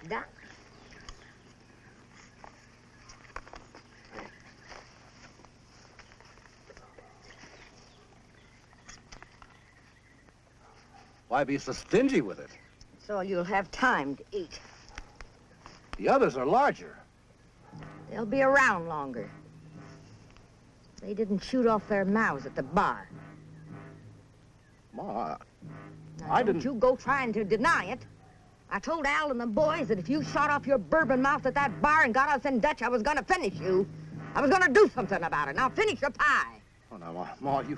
Speaker 4: Doc?
Speaker 13: Why be so stingy with it?
Speaker 4: So you'll have time to eat.
Speaker 13: The others are larger.
Speaker 4: They'll be around longer. They didn't shoot off their mouths at the bar.
Speaker 13: Ma,
Speaker 4: Now,
Speaker 13: I
Speaker 4: don't
Speaker 13: didn't...
Speaker 4: you go trying to deny it. I told Al and the boys that if you shot off your bourbon mouth at that bar and got us in Dutch, I was gonna finish you. I was gonna do something about it. Now finish your pie.
Speaker 13: Oh, now, Ma, you...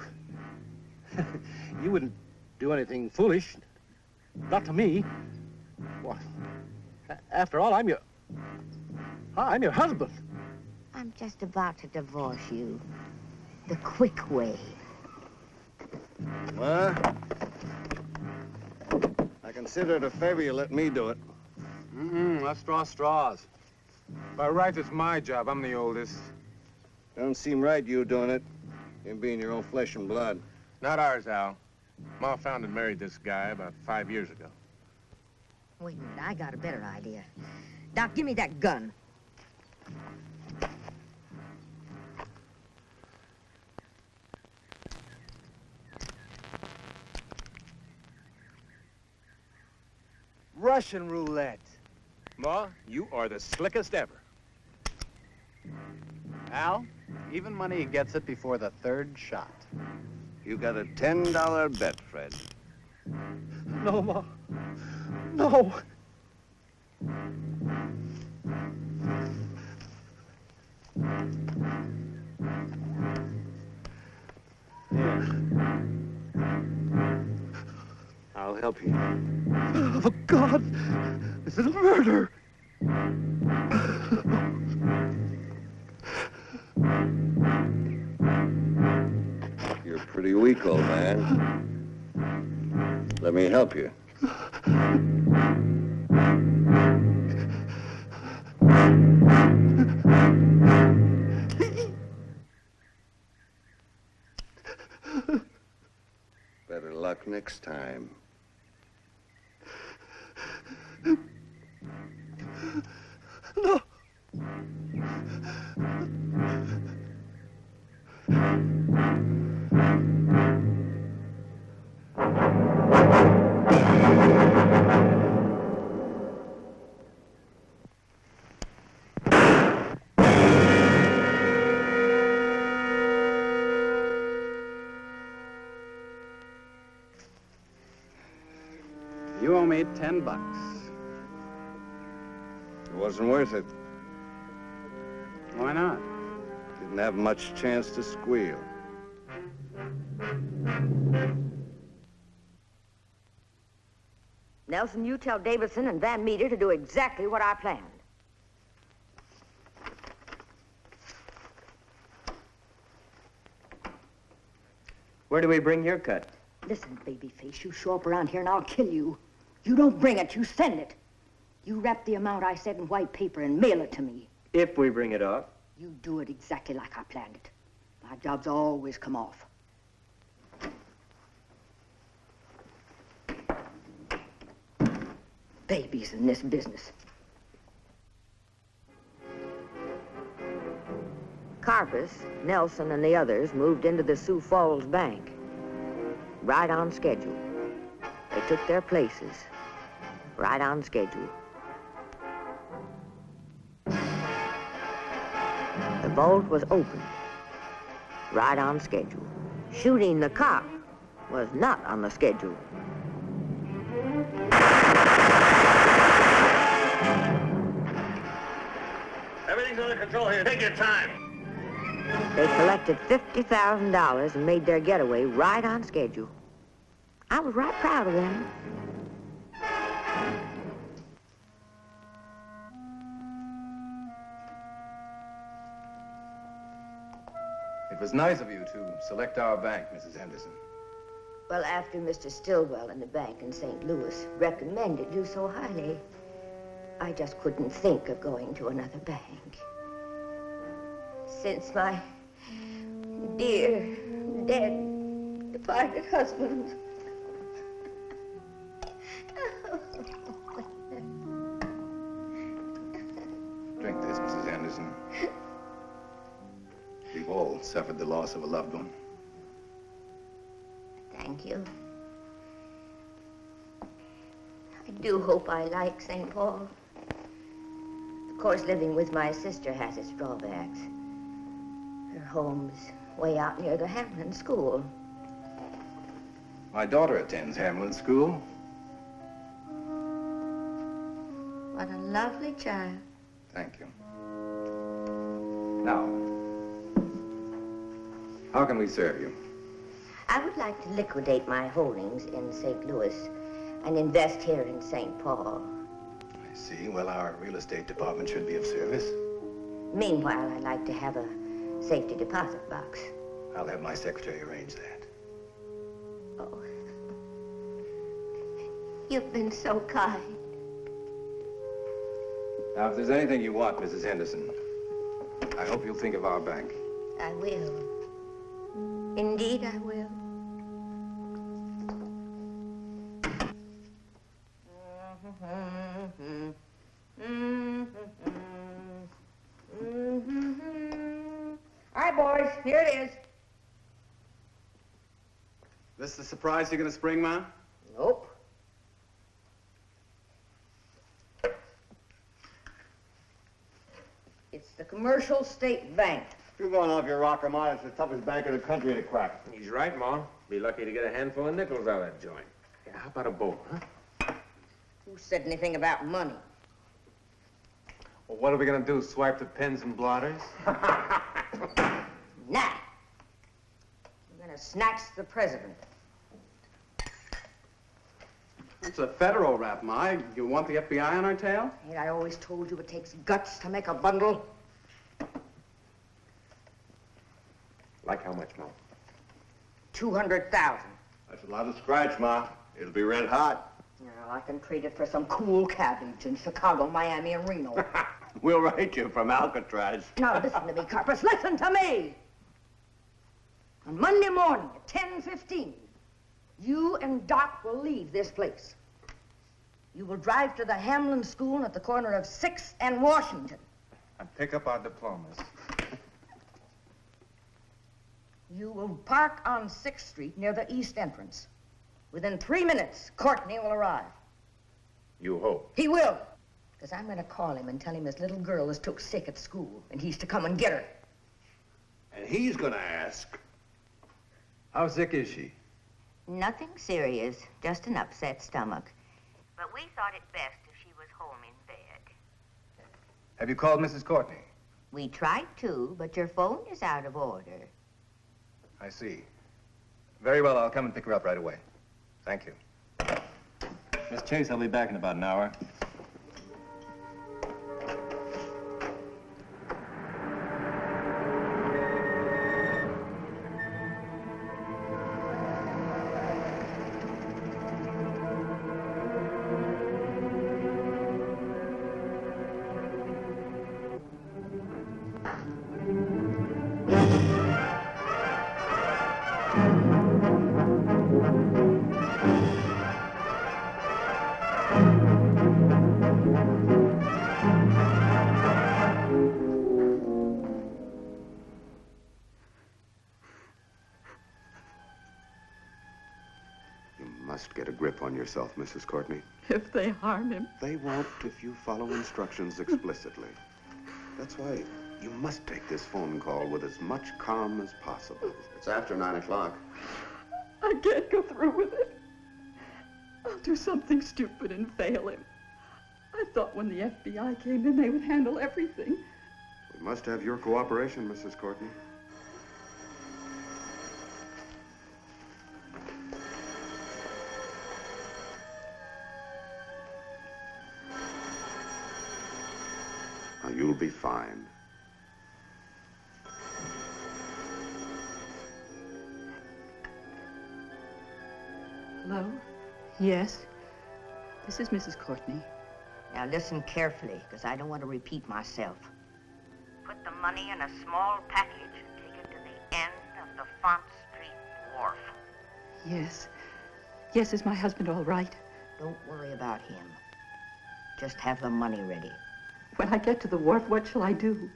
Speaker 13: you wouldn't do anything foolish. Not to me. What? After all, I'm your husband.
Speaker 4: I'm just about to divorce you. The quick way.
Speaker 15: What? I consider it a favor you let me do it.
Speaker 21: Let's draw straws. By rights, it's my job. I'm the oldest.
Speaker 15: Don't seem right you doing it. You being your own flesh and blood.
Speaker 11: Not ours, Al. Ma found and married this guy about 5 years ago.
Speaker 4: Wait a minute, I got a better idea. Doc, give me that gun.
Speaker 21: Russian roulette. Ma, you are the slickest ever.
Speaker 12: Al, even money gets it before the third shot.
Speaker 15: You got a $10 bet, Fred.
Speaker 13: No, Ma. No.
Speaker 15: I'll help you.
Speaker 13: Oh, God. This is murder.
Speaker 15: You're pretty weak, old man. Let me help you. Better luck next time.
Speaker 13: No.
Speaker 12: You owe me $10.
Speaker 15: It wasn't worth it.
Speaker 12: Why not?
Speaker 15: Didn't have much chance to squeal.
Speaker 4: Nelson, you tell Davidson and Van Meter to do exactly what I planned.
Speaker 18: Where do we bring your cut?
Speaker 4: Listen, babyface, you show up around here and I'll kill you. You don't bring it, you send it. You wrap the amount I said in white paper and mail it to me.
Speaker 18: If we bring it off.
Speaker 4: You do it exactly like I planned it. My jobs always come off. Babies in this business. Carpus, Nelson, and the others moved into the Sioux Falls Bank. Right on schedule. They took their places. Right on schedule. The vault was open. Right on schedule. Shooting the cop was not on the schedule.
Speaker 15: Everything's under control here. Take your time.
Speaker 4: They collected $50,000 and made their getaway right on schedule. I was right proud of them.
Speaker 2: It was nice of you to select our bank, Mrs. Henderson.
Speaker 4: Well, after Mr. Stillwell in the bank in St. Louis recommended you so highly, I just couldn't think of going to another bank. Since my dear, dead, departed husband.
Speaker 2: Drink this, Mrs. Henderson. We've all suffered the loss of a loved one.
Speaker 4: Thank you. I do hope I like St. Paul. Of course, living with my sister has its drawbacks. Her home's way out near the Hamlin School.
Speaker 2: My daughter attends Hamlin School.
Speaker 4: What a lovely child.
Speaker 2: Thank you. Now, how can we serve you?
Speaker 4: I would like to liquidate my holdings in St. Louis and invest here in St. Paul.
Speaker 2: I see. Well, our real estate department should be of service.
Speaker 4: Meanwhile, I'd like to have a safety deposit box.
Speaker 2: I'll have my secretary arrange that.
Speaker 4: Oh, you've been so kind.
Speaker 2: Now, if there's anything you want, Mrs. Henderson, I hope you'll think of our bank.
Speaker 4: I will. Indeed, I will.
Speaker 6: All right, boys, here it is.
Speaker 12: This the surprise you're gonna spring, Ma?
Speaker 6: Nope. It's the Commercial State Bank.
Speaker 14: You're going off your rocker, Ma. It's the toughest bank in the country to crack.
Speaker 11: He's right, Ma. Be lucky to get a handful of nickels out of that joint. Yeah, how about a bowl, huh?
Speaker 6: Who said anything about money?
Speaker 21: Well, what are we gonna do, swipe the pens and blotters?
Speaker 6: Nah. We're gonna snatch the president.
Speaker 12: It's a federal rap, Ma. You want the FBI on our tail?
Speaker 6: Ain't I always told you it takes guts to make a bundle?
Speaker 11: Like how much, Ma?
Speaker 6: 200,000.
Speaker 15: That's a lot of scratch, Ma. It'll be red hot.
Speaker 6: Well, I can trade it for some cool cabbage in Chicago, Miami, and Reno.
Speaker 15: We'll write you from Alcatraz.
Speaker 6: Now, listen to me, Carpus. Listen to me! On Monday morning at 10:15, you and Doc will leave this place. You will drive to the Hamlin School at the corner of 6th and Washington.
Speaker 21: And pick up our diplomas.
Speaker 6: You will park on 6th Street near the east entrance. Within 3 minutes, Courtney will arrive.
Speaker 11: You hope.
Speaker 6: He will. Because I'm going to call him and tell him his little girl is took sick at school, and he's to come and get her.
Speaker 15: And he's gonna ask.
Speaker 2: How sick is she?
Speaker 4: Nothing serious, just an upset stomach.
Speaker 8: but we thought it best if she was home in bed.
Speaker 2: Have you called Mrs. Courtney?
Speaker 8: We tried to, but your phone is out of order.
Speaker 2: I see. Very well, I'll come and pick her up right away. Thank you.
Speaker 11: Miss Chase, I'll be back in about an hour.
Speaker 20: Get a grip on yourself, Mrs. Courtney.
Speaker 22: If they harm him.
Speaker 20: They won't if you follow instructions explicitly. That's why you must take this phone call with as much calm as possible. It's after 9 o'clock.
Speaker 22: I can't go through with it. I'll do something stupid and fail him. I thought when the FBI came in, they would handle everything.
Speaker 20: We must have your cooperation, Mrs. Courtney. Now, you'll be fine.
Speaker 22: Hello? Yes? This is Mrs. Courtney.
Speaker 8: Now listen carefully, because I don't want to repeat myself. Put the money in a small package and take it to the end of the Font Street wharf.
Speaker 22: Yes. Yes, is my husband all right?
Speaker 8: Don't worry about him. Just have the money ready.
Speaker 22: When I get to the wharf, what shall I do?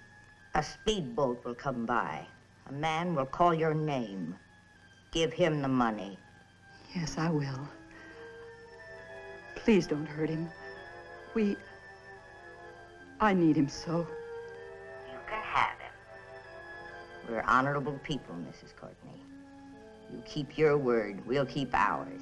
Speaker 8: A speedboat will come by. A man will call your name. Give him the money.
Speaker 22: Yes, I will. Please don't hurt him. I need him so.
Speaker 8: You can have him. We're honorable people, Mrs. Courtney. You keep your word, we'll keep ours.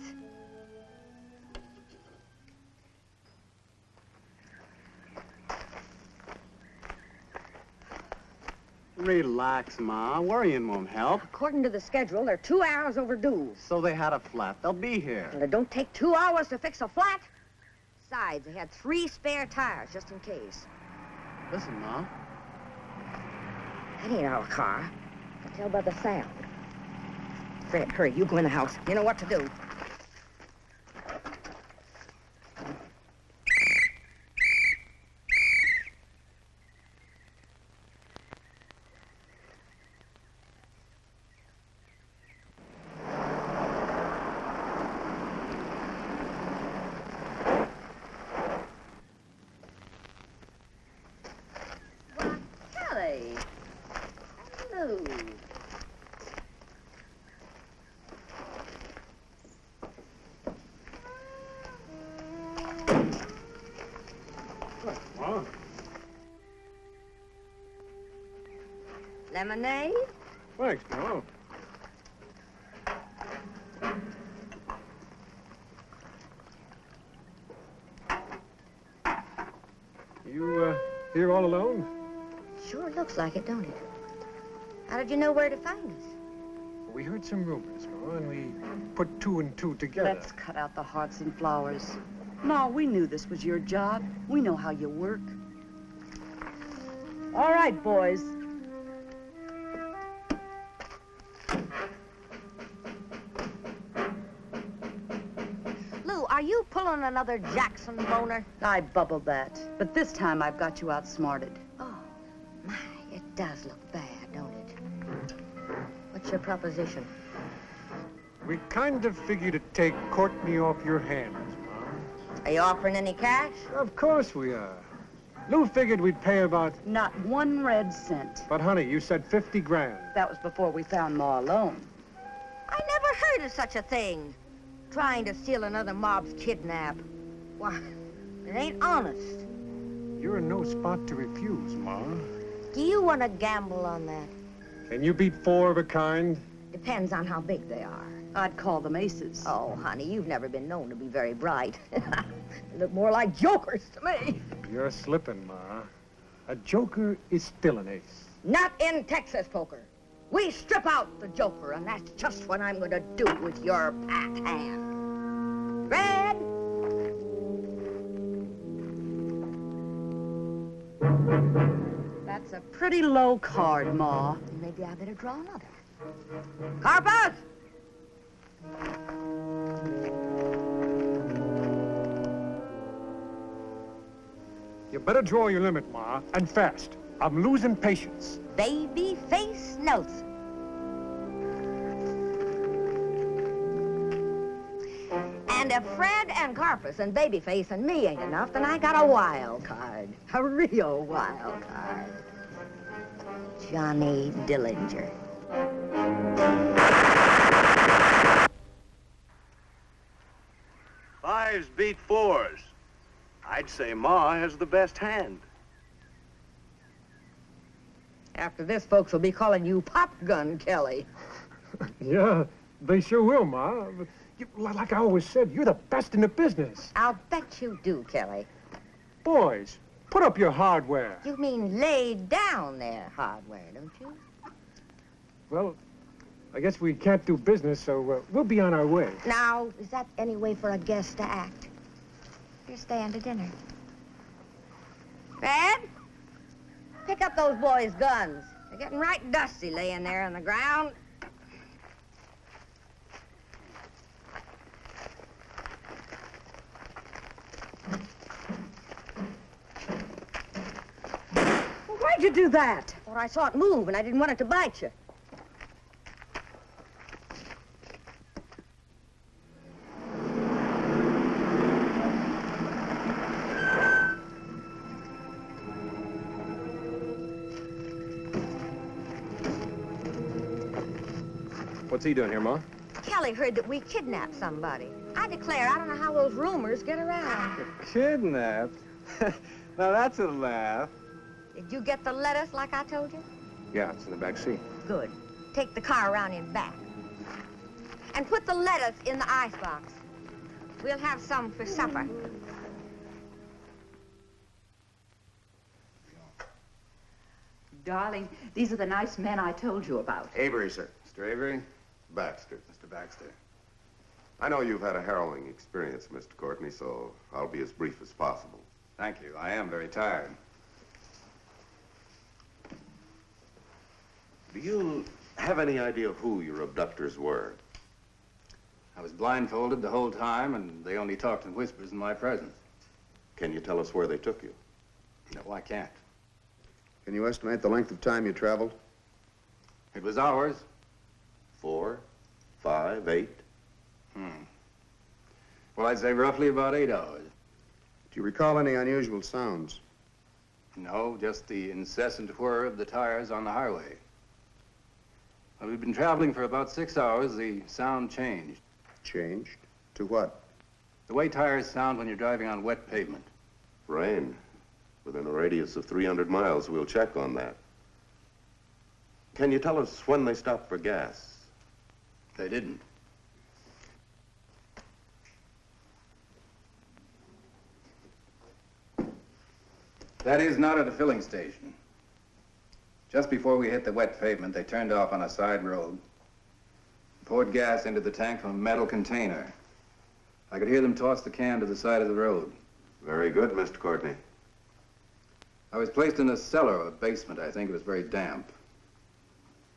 Speaker 12: Relax, Ma. Worrying won't help.
Speaker 6: According to the schedule, they're 2 hours overdue.
Speaker 12: So they had a flat. They'll be here.
Speaker 6: And it don't take 2 hours to fix a flat. Besides, they had 3 spare tires, just in case.
Speaker 12: Listen, Ma.
Speaker 6: That ain't our car. I can tell by the sound. Fred, hurry, you go in the house. You know what to do. Lemonade?
Speaker 17: Thanks, no. You, here all alone?
Speaker 6: Sure looks like it, don't it? How did you know where to find us?
Speaker 17: We heard some rumors, Ma, and we put 2 and 2 together.
Speaker 16: Let's cut out the hearts and flowers. No, we knew this was your job. We know how you work. All right, boys.
Speaker 6: Lou, are you pulling another Jackson boner?
Speaker 16: I bubbled that, but this time I've got you outsmarted.
Speaker 6: Oh, my, it does look bad, don't it? What's your proposition?
Speaker 17: We kind of figure to take Courtney off your hands, Ma.
Speaker 6: Are you offering any cash?
Speaker 17: Of course we are. Lou figured we'd pay about...
Speaker 16: Not 1 red cent.
Speaker 17: But, honey, you said 50 grand.
Speaker 16: That was before we found Ma alone.
Speaker 6: I never heard of such a thing. Trying to steal another mob's kidnap. Why, it ain't honest.
Speaker 17: You're in no spot to refuse, Ma.
Speaker 6: Do you want to gamble on that?
Speaker 17: Can you beat 4 of a kind?
Speaker 6: Depends on how big they are.
Speaker 16: I'd call them aces.
Speaker 6: Oh, honey, you've never been known to be very bright. They look more like jokers to me.
Speaker 17: You're slipping, Ma. A joker is still an ace.
Speaker 6: Not in Texas poker. We strip out the joker, and that's just what I'm going to do with your pack hand. Red!
Speaker 16: That's a pretty low card, Ma.
Speaker 6: Maybe I better draw another. Carpus!
Speaker 17: You better draw your limit, Ma, and fast. I'm losing patience.
Speaker 6: Babyface Nelson. And if Fred and Carpus and Babyface and me ain't enough, then I got a wild card. A real wild card. Johnny Dillinger.
Speaker 15: Fives beat fours. I'd say Ma has the best hand.
Speaker 6: After this, folks will be calling you Pop Gun Kelly.
Speaker 17: Yeah, they sure will, Ma. But like I always said, you're the best in the business.
Speaker 6: I'll bet you do, Kelly.
Speaker 17: Boys, put up your hardware.
Speaker 6: You mean lay down their hardware, don't you?
Speaker 17: Well, I guess we can't do business, so we'll be on our way.
Speaker 6: Now, is that any way for a guest to act? You're staying to dinner. Fred? Pick up those boys' guns. They're getting right dusty laying there on the ground. Well, why'd you do that? I thought I saw it move, and I didn't want it to bite you.
Speaker 11: What's he doing here, Ma?
Speaker 6: Kelly heard that we kidnapped somebody. I declare, I don't know how those rumors get around.
Speaker 14: Kidnapped? Now that's a laugh.
Speaker 6: Did you get the lettuce like I told you?
Speaker 11: Yeah, it's in the back seat.
Speaker 6: Good. Take the car around in back. And put the lettuce in the icebox. We'll have some for supper.
Speaker 22: Darling, these are the nice men I told you about.
Speaker 5: Avery, sir. Mr. Avery? Baxter. Mr. Baxter. I know you've had a harrowing experience, Mr. Courtney, so I'll be as brief as possible.
Speaker 20: Thank you. I am very tired.
Speaker 5: Do you have any idea who your abductors were?
Speaker 20: I was blindfolded the whole time, and they only talked in whispers in my presence.
Speaker 5: Can you tell us where they took you?
Speaker 20: No, I can't.
Speaker 7: Can you estimate the length of time you traveled?
Speaker 20: It was hours.
Speaker 5: 4, 5, 8?
Speaker 20: Well, I'd say roughly about 8 hours.
Speaker 7: Do you recall any unusual sounds?
Speaker 20: No, just the incessant whir of the tires on the highway. Well, we've been traveling for about 6 hours. The sound changed.
Speaker 7: Changed? To what?
Speaker 20: The way tires sound when you're driving on wet pavement.
Speaker 5: Rain. Within a radius of 300 miles, we'll check on that. Can you tell us when they stopped for gas?
Speaker 20: They didn't. That is not at a filling station. Just before we hit the wet pavement, they turned off on a side road, poured gas into the tank from a metal container. I could hear them toss the can to the side of the road.
Speaker 5: Very good, Mr. Courtney.
Speaker 20: I was placed in a cellar or a basement. I think it was very damp.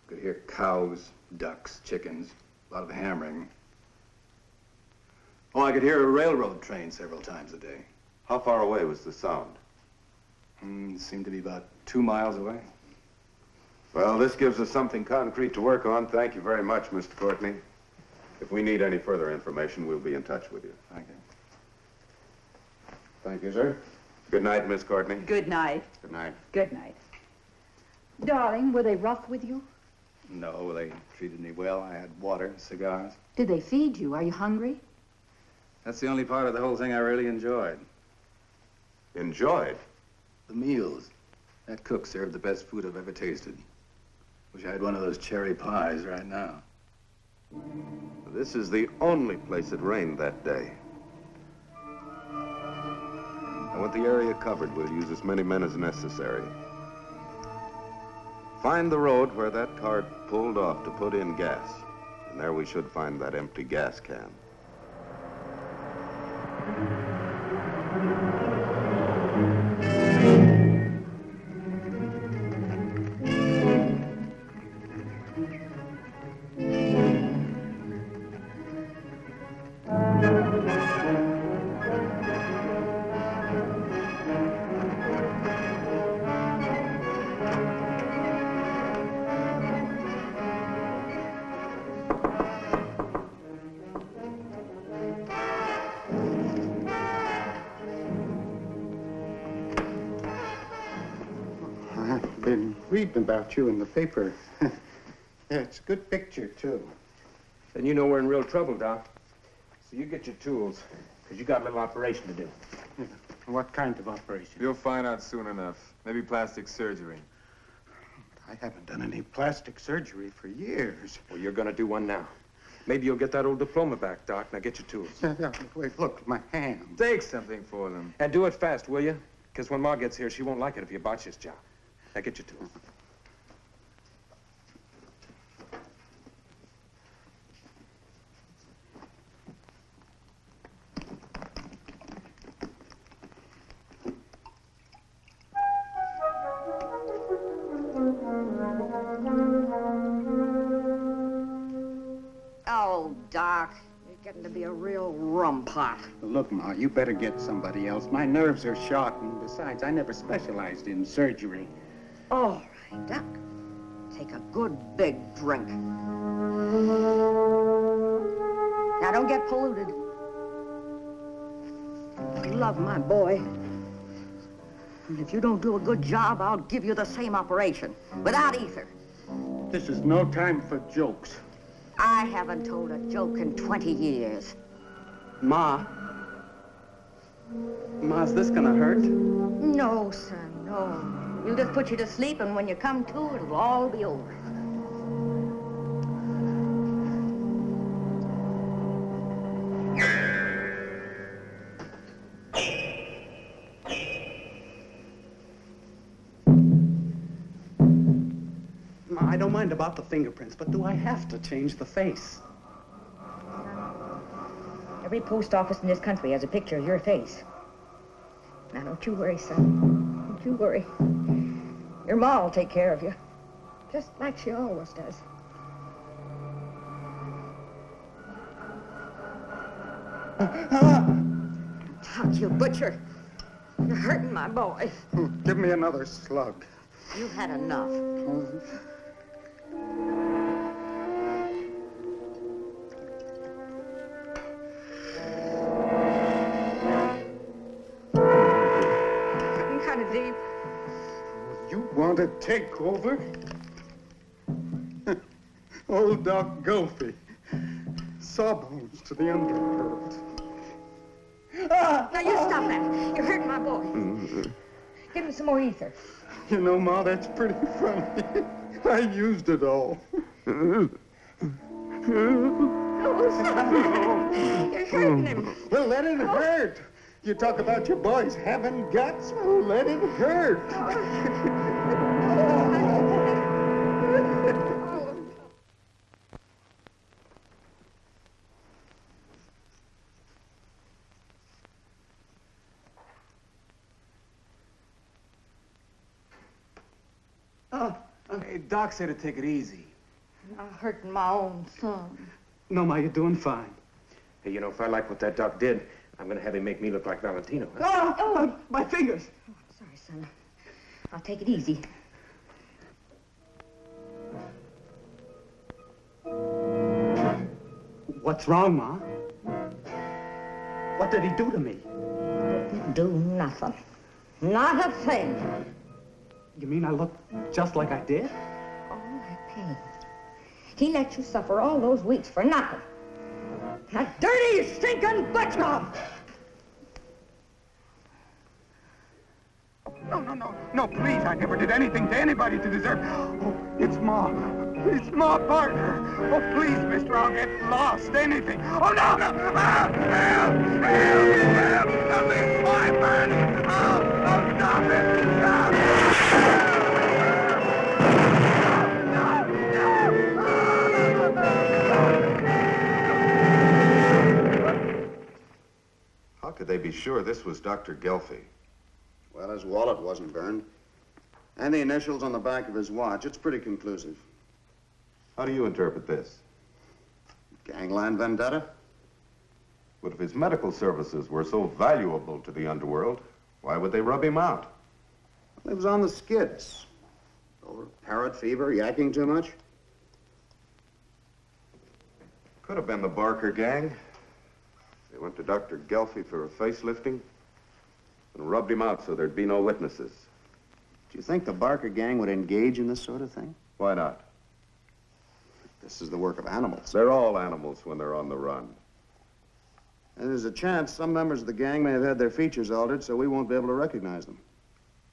Speaker 20: Could hear cows, ducks, chickens, a lot of hammering. Oh, I could hear a railroad train several times a day.
Speaker 5: How far away was the sound?
Speaker 20: It seemed to be about 2 miles away.
Speaker 5: Well, this gives us something concrete to work on. Thank you very much, Mr. Courtney. If we need any further information, we'll be in touch with you.
Speaker 20: Thank you.
Speaker 5: Thank you, sir. Good night, Miss Courtney.
Speaker 22: Good night.
Speaker 5: Good night.
Speaker 22: Good night. Darling, were they rough with you?
Speaker 20: No, they treated me well. I had water, cigars.
Speaker 22: Did they feed you? Are you hungry?
Speaker 20: That's the only part of the whole thing I really enjoyed.
Speaker 5: Enjoyed?
Speaker 20: The meals. That cook served the best food I've ever tasted. Wish I had one of those cherry pies right now.
Speaker 5: This is the only place it rained that day. And with the area covered, we'll use as many men as necessary. Find the road where that cart pulled off to put in gas. And there we should find that empty gas can.
Speaker 1: Reading about you in the paper. Yeah, it's a good picture, too.
Speaker 11: Then you know we're in real trouble, Doc. So you get your tools, because you got a little operation to do.
Speaker 1: Yeah. What kind of operation?
Speaker 21: You'll find out soon enough. Maybe plastic surgery.
Speaker 1: I haven't done any plastic surgery for years.
Speaker 11: Well, you're going to do one now. Maybe you'll get that old diploma back, Doc. Now get your tools.
Speaker 1: Yeah, wait, look, my hand.
Speaker 21: Take something for them.
Speaker 11: And do it fast, will you? Because when Ma gets here, she won't like it if you botch this job. Now get your tools.
Speaker 6: Oh, Doc, you're getting to be a real rum pot.
Speaker 1: Look, Ma, you better get somebody else. My nerves are shot, and besides, I never specialized in surgery.
Speaker 6: All right, Doc. Take a good big drink. Now, don't get polluted. I love my boy. And if you don't do a good job, I'll give you the same operation, without ether.
Speaker 1: This is no time for jokes.
Speaker 6: I haven't told a joke in 20 years.
Speaker 12: Ma, is this gonna hurt?
Speaker 6: No, son, no. We'll just put you to sleep, and when you come to, it'll all be over.
Speaker 12: Ma, I don't mind about the fingerprints, but do I have to change the face?
Speaker 4: Every post office in this country has a picture of your face. Now, don't you worry, son. Don't you worry. Your ma will take care of you, just like she always does.
Speaker 6: Doc, you butcher. You're hurting my boy.
Speaker 1: Give me another slug.
Speaker 6: You've had enough. Kind of deep.
Speaker 1: You want to take over? Old Doc Gulfy. Sawbones to the underworld.
Speaker 4: Now, you stop that. You're hurting my boy. Give him some more ether.
Speaker 1: You know, Ma, that's pretty funny. I used it all.
Speaker 4: Oh, stop that. You're hurting him.
Speaker 1: Well, let it hurt. You talk about your boys having guts. Well, let it hurt.
Speaker 11: Hey, Doc said to take it easy.
Speaker 6: I'm hurting my own son.
Speaker 12: No, Ma, you're doing fine.
Speaker 11: Hey, you know, if I like what that Doc did, I'm going to have him make me look like Valentino.
Speaker 12: Oh, my fingers.
Speaker 4: Sorry, son. I'll take it easy.
Speaker 12: What's wrong, Ma? What did he do to me?
Speaker 6: Didn't do nothing. Not a thing.
Speaker 12: You mean I look just like I did?
Speaker 4: All that pain. He let you suffer all those weeks for nothing. That dirty, stinking butcher!
Speaker 1: No, please, I never did anything to anybody to deserve... Oh, it's Ma. It's Ma Parker. Oh, please, mister, I'll get lost, anything. Oh, no! Help! Help! Help! Something's my man!
Speaker 5: could they be sure this was Dr. Gelfie?
Speaker 7: Well, his wallet wasn't burned. And the initials on the back of his watch. It's pretty conclusive.
Speaker 5: How do you interpret this?
Speaker 7: Gangland vendetta?
Speaker 5: But if his medical services were so valuable to the underworld, why would they rub him out?
Speaker 7: Well, he was on the skids. Over parrot fever, yakking too much.
Speaker 5: Could have been the Barker gang. They went to Dr. Gelfie for a facelifting and rubbed him out so there'd be no witnesses.
Speaker 7: Do you think the Barker gang would engage in this sort of thing?
Speaker 5: Why not?
Speaker 7: This is the work of animals.
Speaker 5: They're all animals when they're on the run.
Speaker 7: And there's a chance some members of the gang may have had their features altered, so we won't be able to recognize them.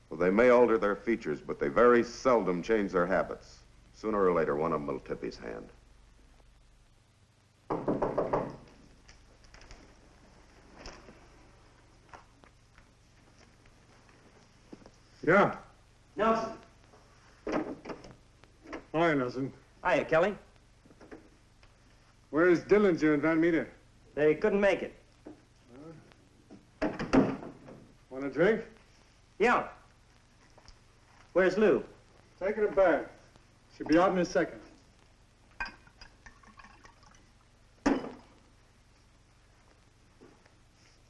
Speaker 5: Well, they may alter their features, but they very seldom change their habits. Sooner or later, one of them will tip his hand.
Speaker 17: Yeah.
Speaker 18: Nelson.
Speaker 17: Hi, Nelson.
Speaker 18: Hiya, Kelly.
Speaker 17: Where's Dillinger and Van Meter?
Speaker 18: They couldn't make it.
Speaker 17: Want a drink?
Speaker 18: Yeah. Where's Lou?
Speaker 17: Taking a bath. She'll be out in a second.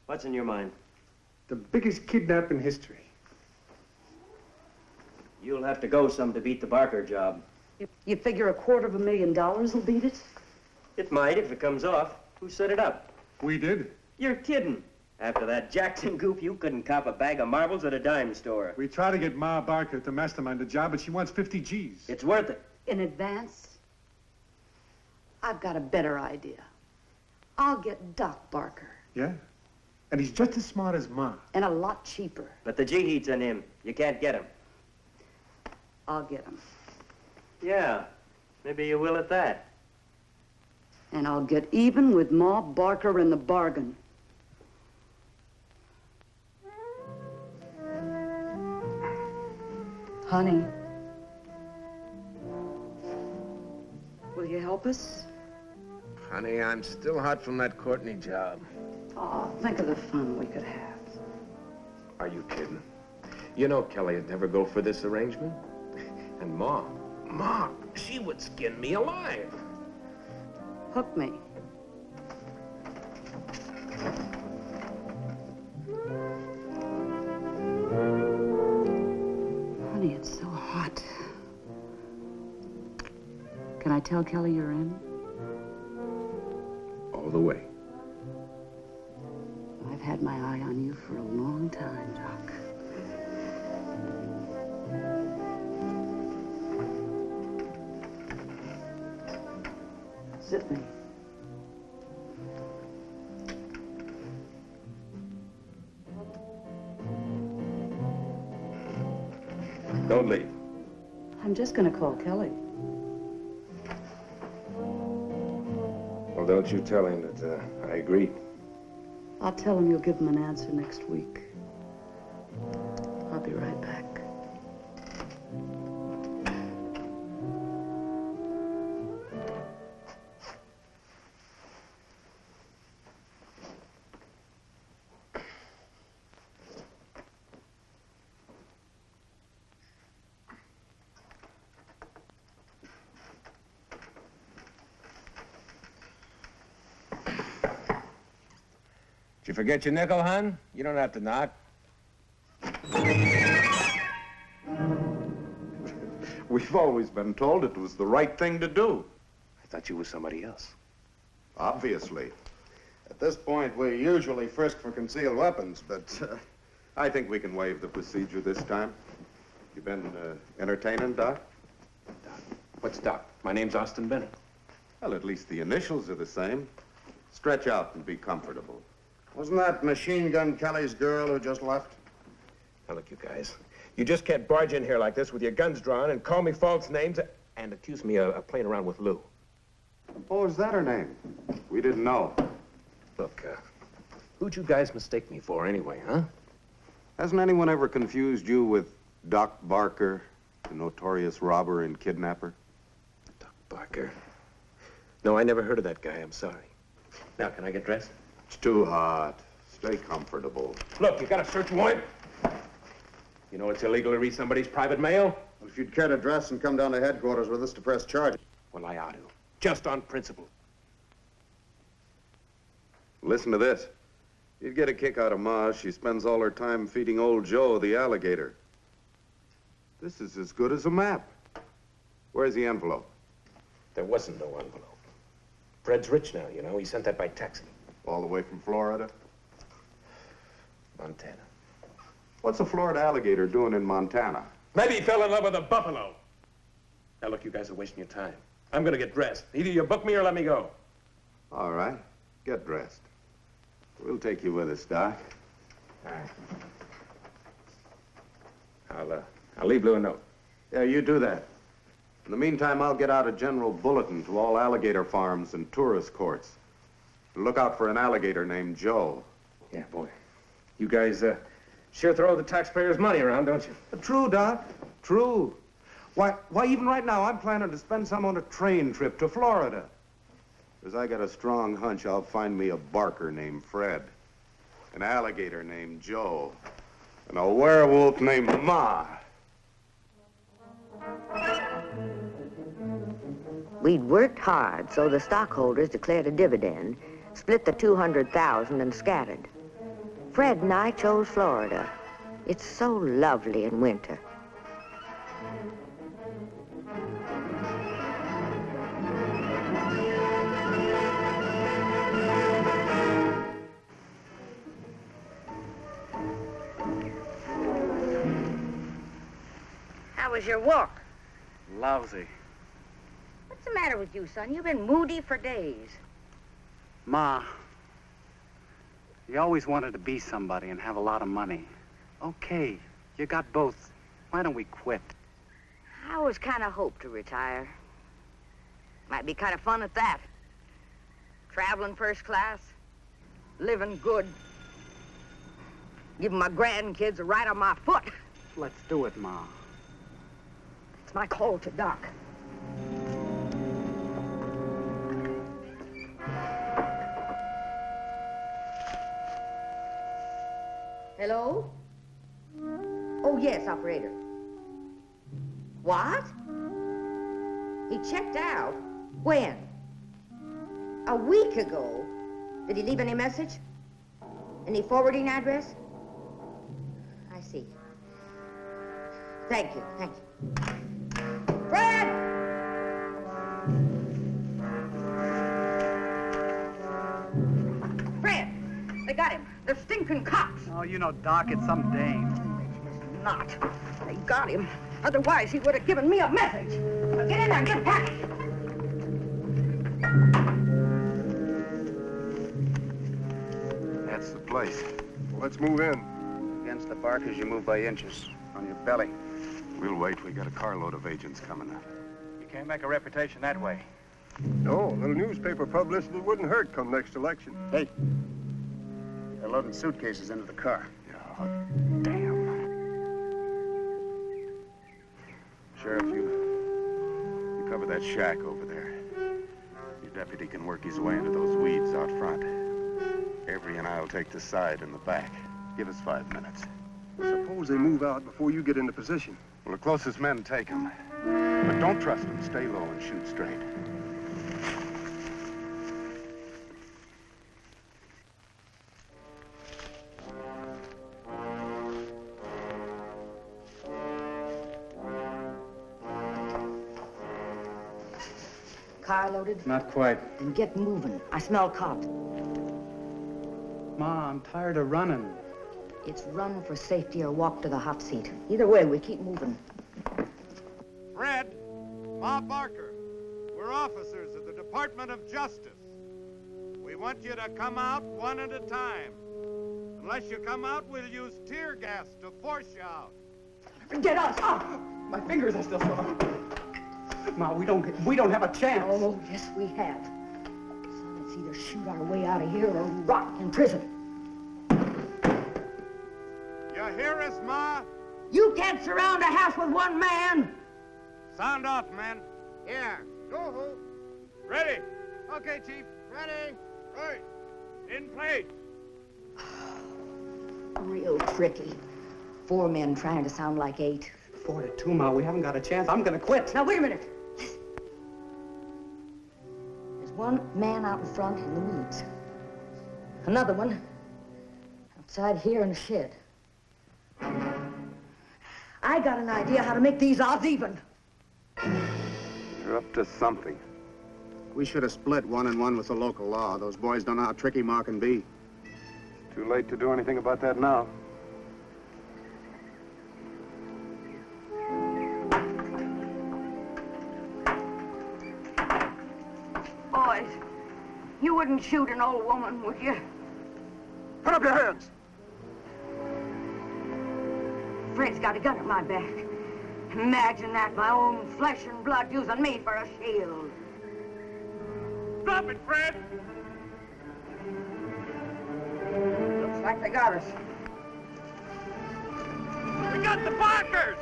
Speaker 18: What's in your mind?
Speaker 17: The biggest kidnap in history.
Speaker 18: You'll have to go some to beat the Barker job.
Speaker 16: You figure $250,000 will beat it?
Speaker 18: It might if it comes off. Who set it up?
Speaker 17: We did.
Speaker 18: You're kidding. After that Jackson goof, you couldn't cop a bag of marbles at a dime store.
Speaker 17: We tried to get Ma Barker to mastermind the job, but she wants 50 G's.
Speaker 18: It's worth it.
Speaker 16: In advance? I've got a better idea. I'll get Doc Barker.
Speaker 17: Yeah? And he's just as smart as Ma.
Speaker 16: And a lot cheaper.
Speaker 18: But the G heat's in him. You can't get him.
Speaker 16: I'll get him.
Speaker 18: Yeah, maybe you will at that.
Speaker 16: And I'll get even with Ma Barker in the bargain. Honey, will you help us?
Speaker 11: Honey, I'm still hot from that Courtney job.
Speaker 16: Oh, think of the fun we could have.
Speaker 11: Are you kidding? You know Kelly'd never go for this arrangement. And Ma, she would skin me alive.
Speaker 16: Hook me. Honey, it's so hot. Can I tell Kelly you're in?
Speaker 11: All the way.
Speaker 16: I've had my eye on you for a long time, Doc. Zip me.
Speaker 11: Don't leave.
Speaker 16: I'm just gonna call Kelly.
Speaker 11: Well, don't you tell him that I agreed.
Speaker 16: I'll tell him you'll give him an answer next week. I'll be right back.
Speaker 11: Did you forget your nickel, hon? You don't have to knock.
Speaker 5: We've always been told it was the right thing to do.
Speaker 11: I thought you were somebody else.
Speaker 5: Obviously.
Speaker 7: At this point, we usually frisk for concealed weapons, but
Speaker 5: I think we can waive the procedure this time. You been entertaining, Doc?
Speaker 11: What's Doc? My name's Austin Bennett.
Speaker 5: Well, at least the initials are the same. Stretch out and be comfortable.
Speaker 7: Wasn't that Machine Gun Kelly's girl who just left?
Speaker 11: Now, look, you guys. You just can't barge in here like this with your guns drawn and call me false names and accuse me of playing around with Lou.
Speaker 5: Oh, is that her name? We didn't know.
Speaker 11: Look, who'd you guys mistake me for anyway, huh?
Speaker 5: Hasn't anyone ever confused you with Doc Barker, the notorious robber and kidnapper?
Speaker 11: Doc Barker? No, I never heard of that guy. I'm sorry. Now, can I get dressed?
Speaker 5: It's too hot. Stay comfortable.
Speaker 11: Look, you got a search warrant? You know it's illegal to read somebody's private mail?
Speaker 7: Well, if you'd care to dress and come down to headquarters with us to press charges.
Speaker 11: Well, I ought to. Just on principle.
Speaker 5: Listen to this. You'd get a kick out of Ma. She spends all her time feeding old Joe, the alligator. This is as good as a map. Where's the envelope?
Speaker 11: There wasn't no envelope. Fred's rich now, you know. He sent that by taxi.
Speaker 5: All the way from Florida?
Speaker 11: Montana.
Speaker 5: What's a Florida alligator doing in Montana?
Speaker 11: Maybe he fell in love with a buffalo. Now, look, you guys are wasting your time. I'm gonna get dressed. Either you book me or let me go.
Speaker 5: All right. Get dressed. We'll take you with us, Doc.
Speaker 11: All right. I'll leave Lou a note.
Speaker 5: Yeah, you do that. In the meantime, I'll get out a general bulletin to all alligator farms and tourist courts. Look out for an alligator named Joe.
Speaker 11: Yeah, boy. You guys, sure throw the taxpayers' money around, don't you?
Speaker 3: True, Doc. True. Why, even right now, I'm planning to spend some on a train trip to Florida.
Speaker 5: Because I got a strong hunch I'll find me a barker named Fred, an alligator named Joe, and a werewolf named Ma.
Speaker 8: We'd worked hard, so the stockholders declared a dividend, split the $200,000 and scattered. Fred and I chose Florida. It's so lovely in winter.
Speaker 6: How was your walk?
Speaker 12: Lousy.
Speaker 8: What's the matter with you, son? You've been moody for days.
Speaker 12: Ma, you always wanted to be somebody and have a lot of money. Okay, you got both. Why don't we quit?
Speaker 8: I always kind of hoped to retire. Might be kind of fun at that. Traveling first class, living good, giving my grandkids a ride on my foot.
Speaker 12: Let's do it, Ma.
Speaker 6: It's my call to Doc. Hello? Oh, yes, operator. What? He checked out? When? A week ago? Did he leave any message? Any forwarding address? I see. Thank you, thank you. Fred! Fred! They got him. They're stinking cops.
Speaker 12: Oh, you know, Doc, it's some dame.
Speaker 6: Not. They got him. Otherwise, he would have given me a message. Now get in there and get packed.
Speaker 5: That's the place.
Speaker 7: Let's move in. Against the barkers, you move by inches. On your belly.
Speaker 5: We'll wait. We got a carload of agents coming up.
Speaker 12: You can't make a reputation that way.
Speaker 9: No, a little newspaper publicity wouldn't hurt come next election.
Speaker 7: Hey, they're loading suitcases into the car.
Speaker 5: Oh, damn. Sheriff, you cover that shack over there. Your deputy can work his way into those weeds out front. Avery and I'll take the side and the back. Give us 5 minutes.
Speaker 9: Suppose they move out before you get into position.
Speaker 5: Well, the closest men take them. But don't trust them. Stay low and shoot straight.
Speaker 6: Car loaded?
Speaker 12: Not quite.
Speaker 6: Then get moving. I smell cops.
Speaker 12: Ma, I'm tired of running.
Speaker 6: It's run for safety or walk to the hot seat. Either way, we keep moving.
Speaker 10: Fred, Ma Barker, we're officers of the Department of Justice. We want you to come out one at a time. Unless you come out, we'll use tear gas to force you out.
Speaker 12: Get us! Oh, my fingers are still sore. Ma, we don't have a chance.
Speaker 6: Oh, yes, we have. So let's either shoot our way out of here or rot in prison.
Speaker 10: You hear us, Ma?
Speaker 6: You can't surround a house with one man.
Speaker 10: Sound off, men. Here. Go-ho. Ready. Okay, Chief. Ready. Right. In place.
Speaker 6: Real tricky. 4 men trying to sound like 8.
Speaker 12: 4 to 2, Ma. We haven't got a chance. I'm gonna quit.
Speaker 6: Now, wait a minute. Listen. There's one man out in front in the weeds. Another one outside here in the shed. I got an idea how to make these odds even.
Speaker 5: You're up to something.
Speaker 7: We should have split 1 and 1 with the local law. Those boys don't know how tricky Ma can be.
Speaker 5: Too late to do anything about that now.
Speaker 6: Boys, you wouldn't shoot an old woman, would you?
Speaker 9: Put up your hands.
Speaker 6: Fred's got a gun at my back. Imagine that, my own flesh and blood using me for a shield.
Speaker 10: Stop it, Fred!
Speaker 6: Looks like they got us.
Speaker 10: We got the Barkers!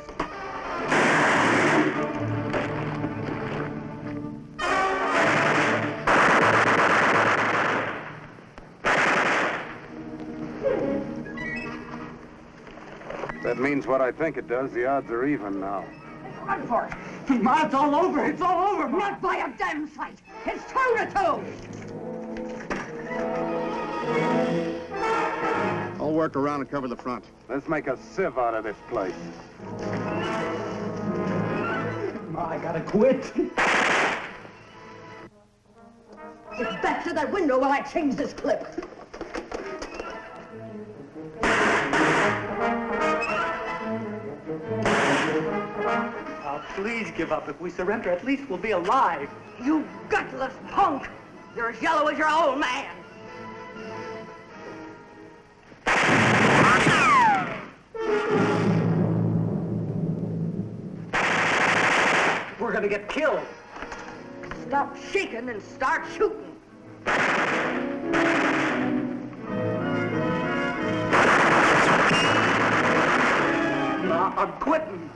Speaker 5: That means what I think it does. The odds are even now.
Speaker 6: Run for it. Ma, it's all over. It's all over, Ma. Not by a damn sight. It's 2 to 2.
Speaker 7: I'll work around and cover the front.
Speaker 5: Let's make a sieve out of this place.
Speaker 12: Ma, I gotta quit.
Speaker 6: Get back to that window while I change this clip.
Speaker 12: Oh, please give up. If we surrender, at least we'll be alive.
Speaker 6: You gutless punk! You're as yellow as your old man.
Speaker 12: We're gonna get killed.
Speaker 6: Stop shaking and start shooting.
Speaker 12: Ma, I'm quitting.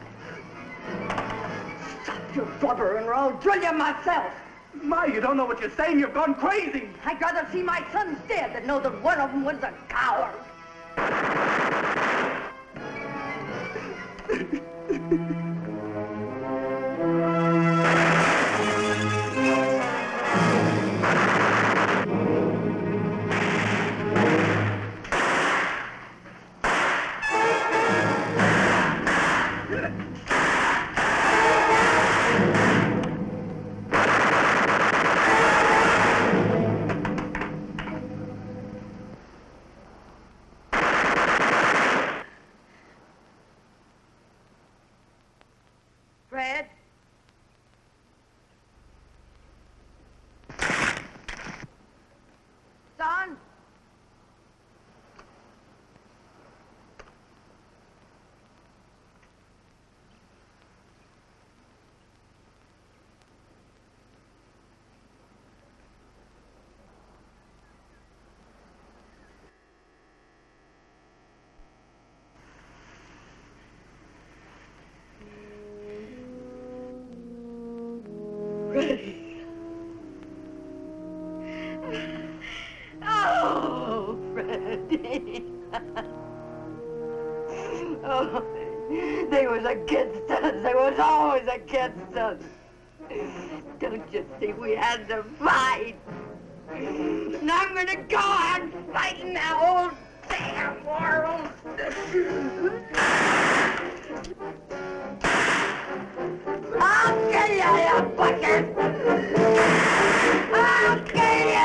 Speaker 6: Stop your blubbering or I'll drill you myself.
Speaker 12: Ma, you don't know what you're saying. You've gone crazy.
Speaker 6: I'd rather see my sons dead than know that one of them was a coward. Fred? Son? Freddie. Oh, Freddie. Oh, they was against us. They was always against us. Don't you see we had to fight? And I'm gonna go on fighting that old damn world. I'll kill you, you fucker! I'll kill you!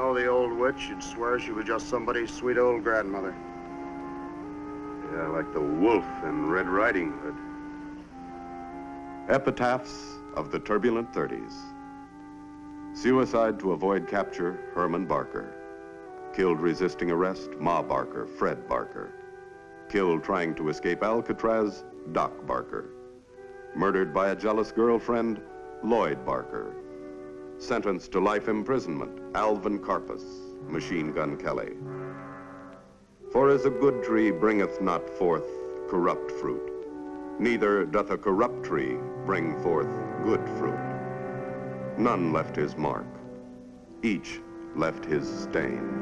Speaker 7: know the old witch, you'd swear she was just somebody's sweet old grandmother.
Speaker 5: Yeah, like the wolf in Red Riding Hood. Epitaphs of the Turbulent 30s. Suicide to avoid capture, Herman Barker. Killed resisting arrest, Ma Barker, Fred Barker. Killed trying to escape Alcatraz, Doc Barker. Murdered by a jealous girlfriend, Lloyd Barker. Sentenced to life imprisonment, Alvin Karpus, Machine Gun Kelly. For as a good tree bringeth not forth corrupt fruit, neither doth a corrupt tree bring forth good fruit. None left his mark, each left his stain.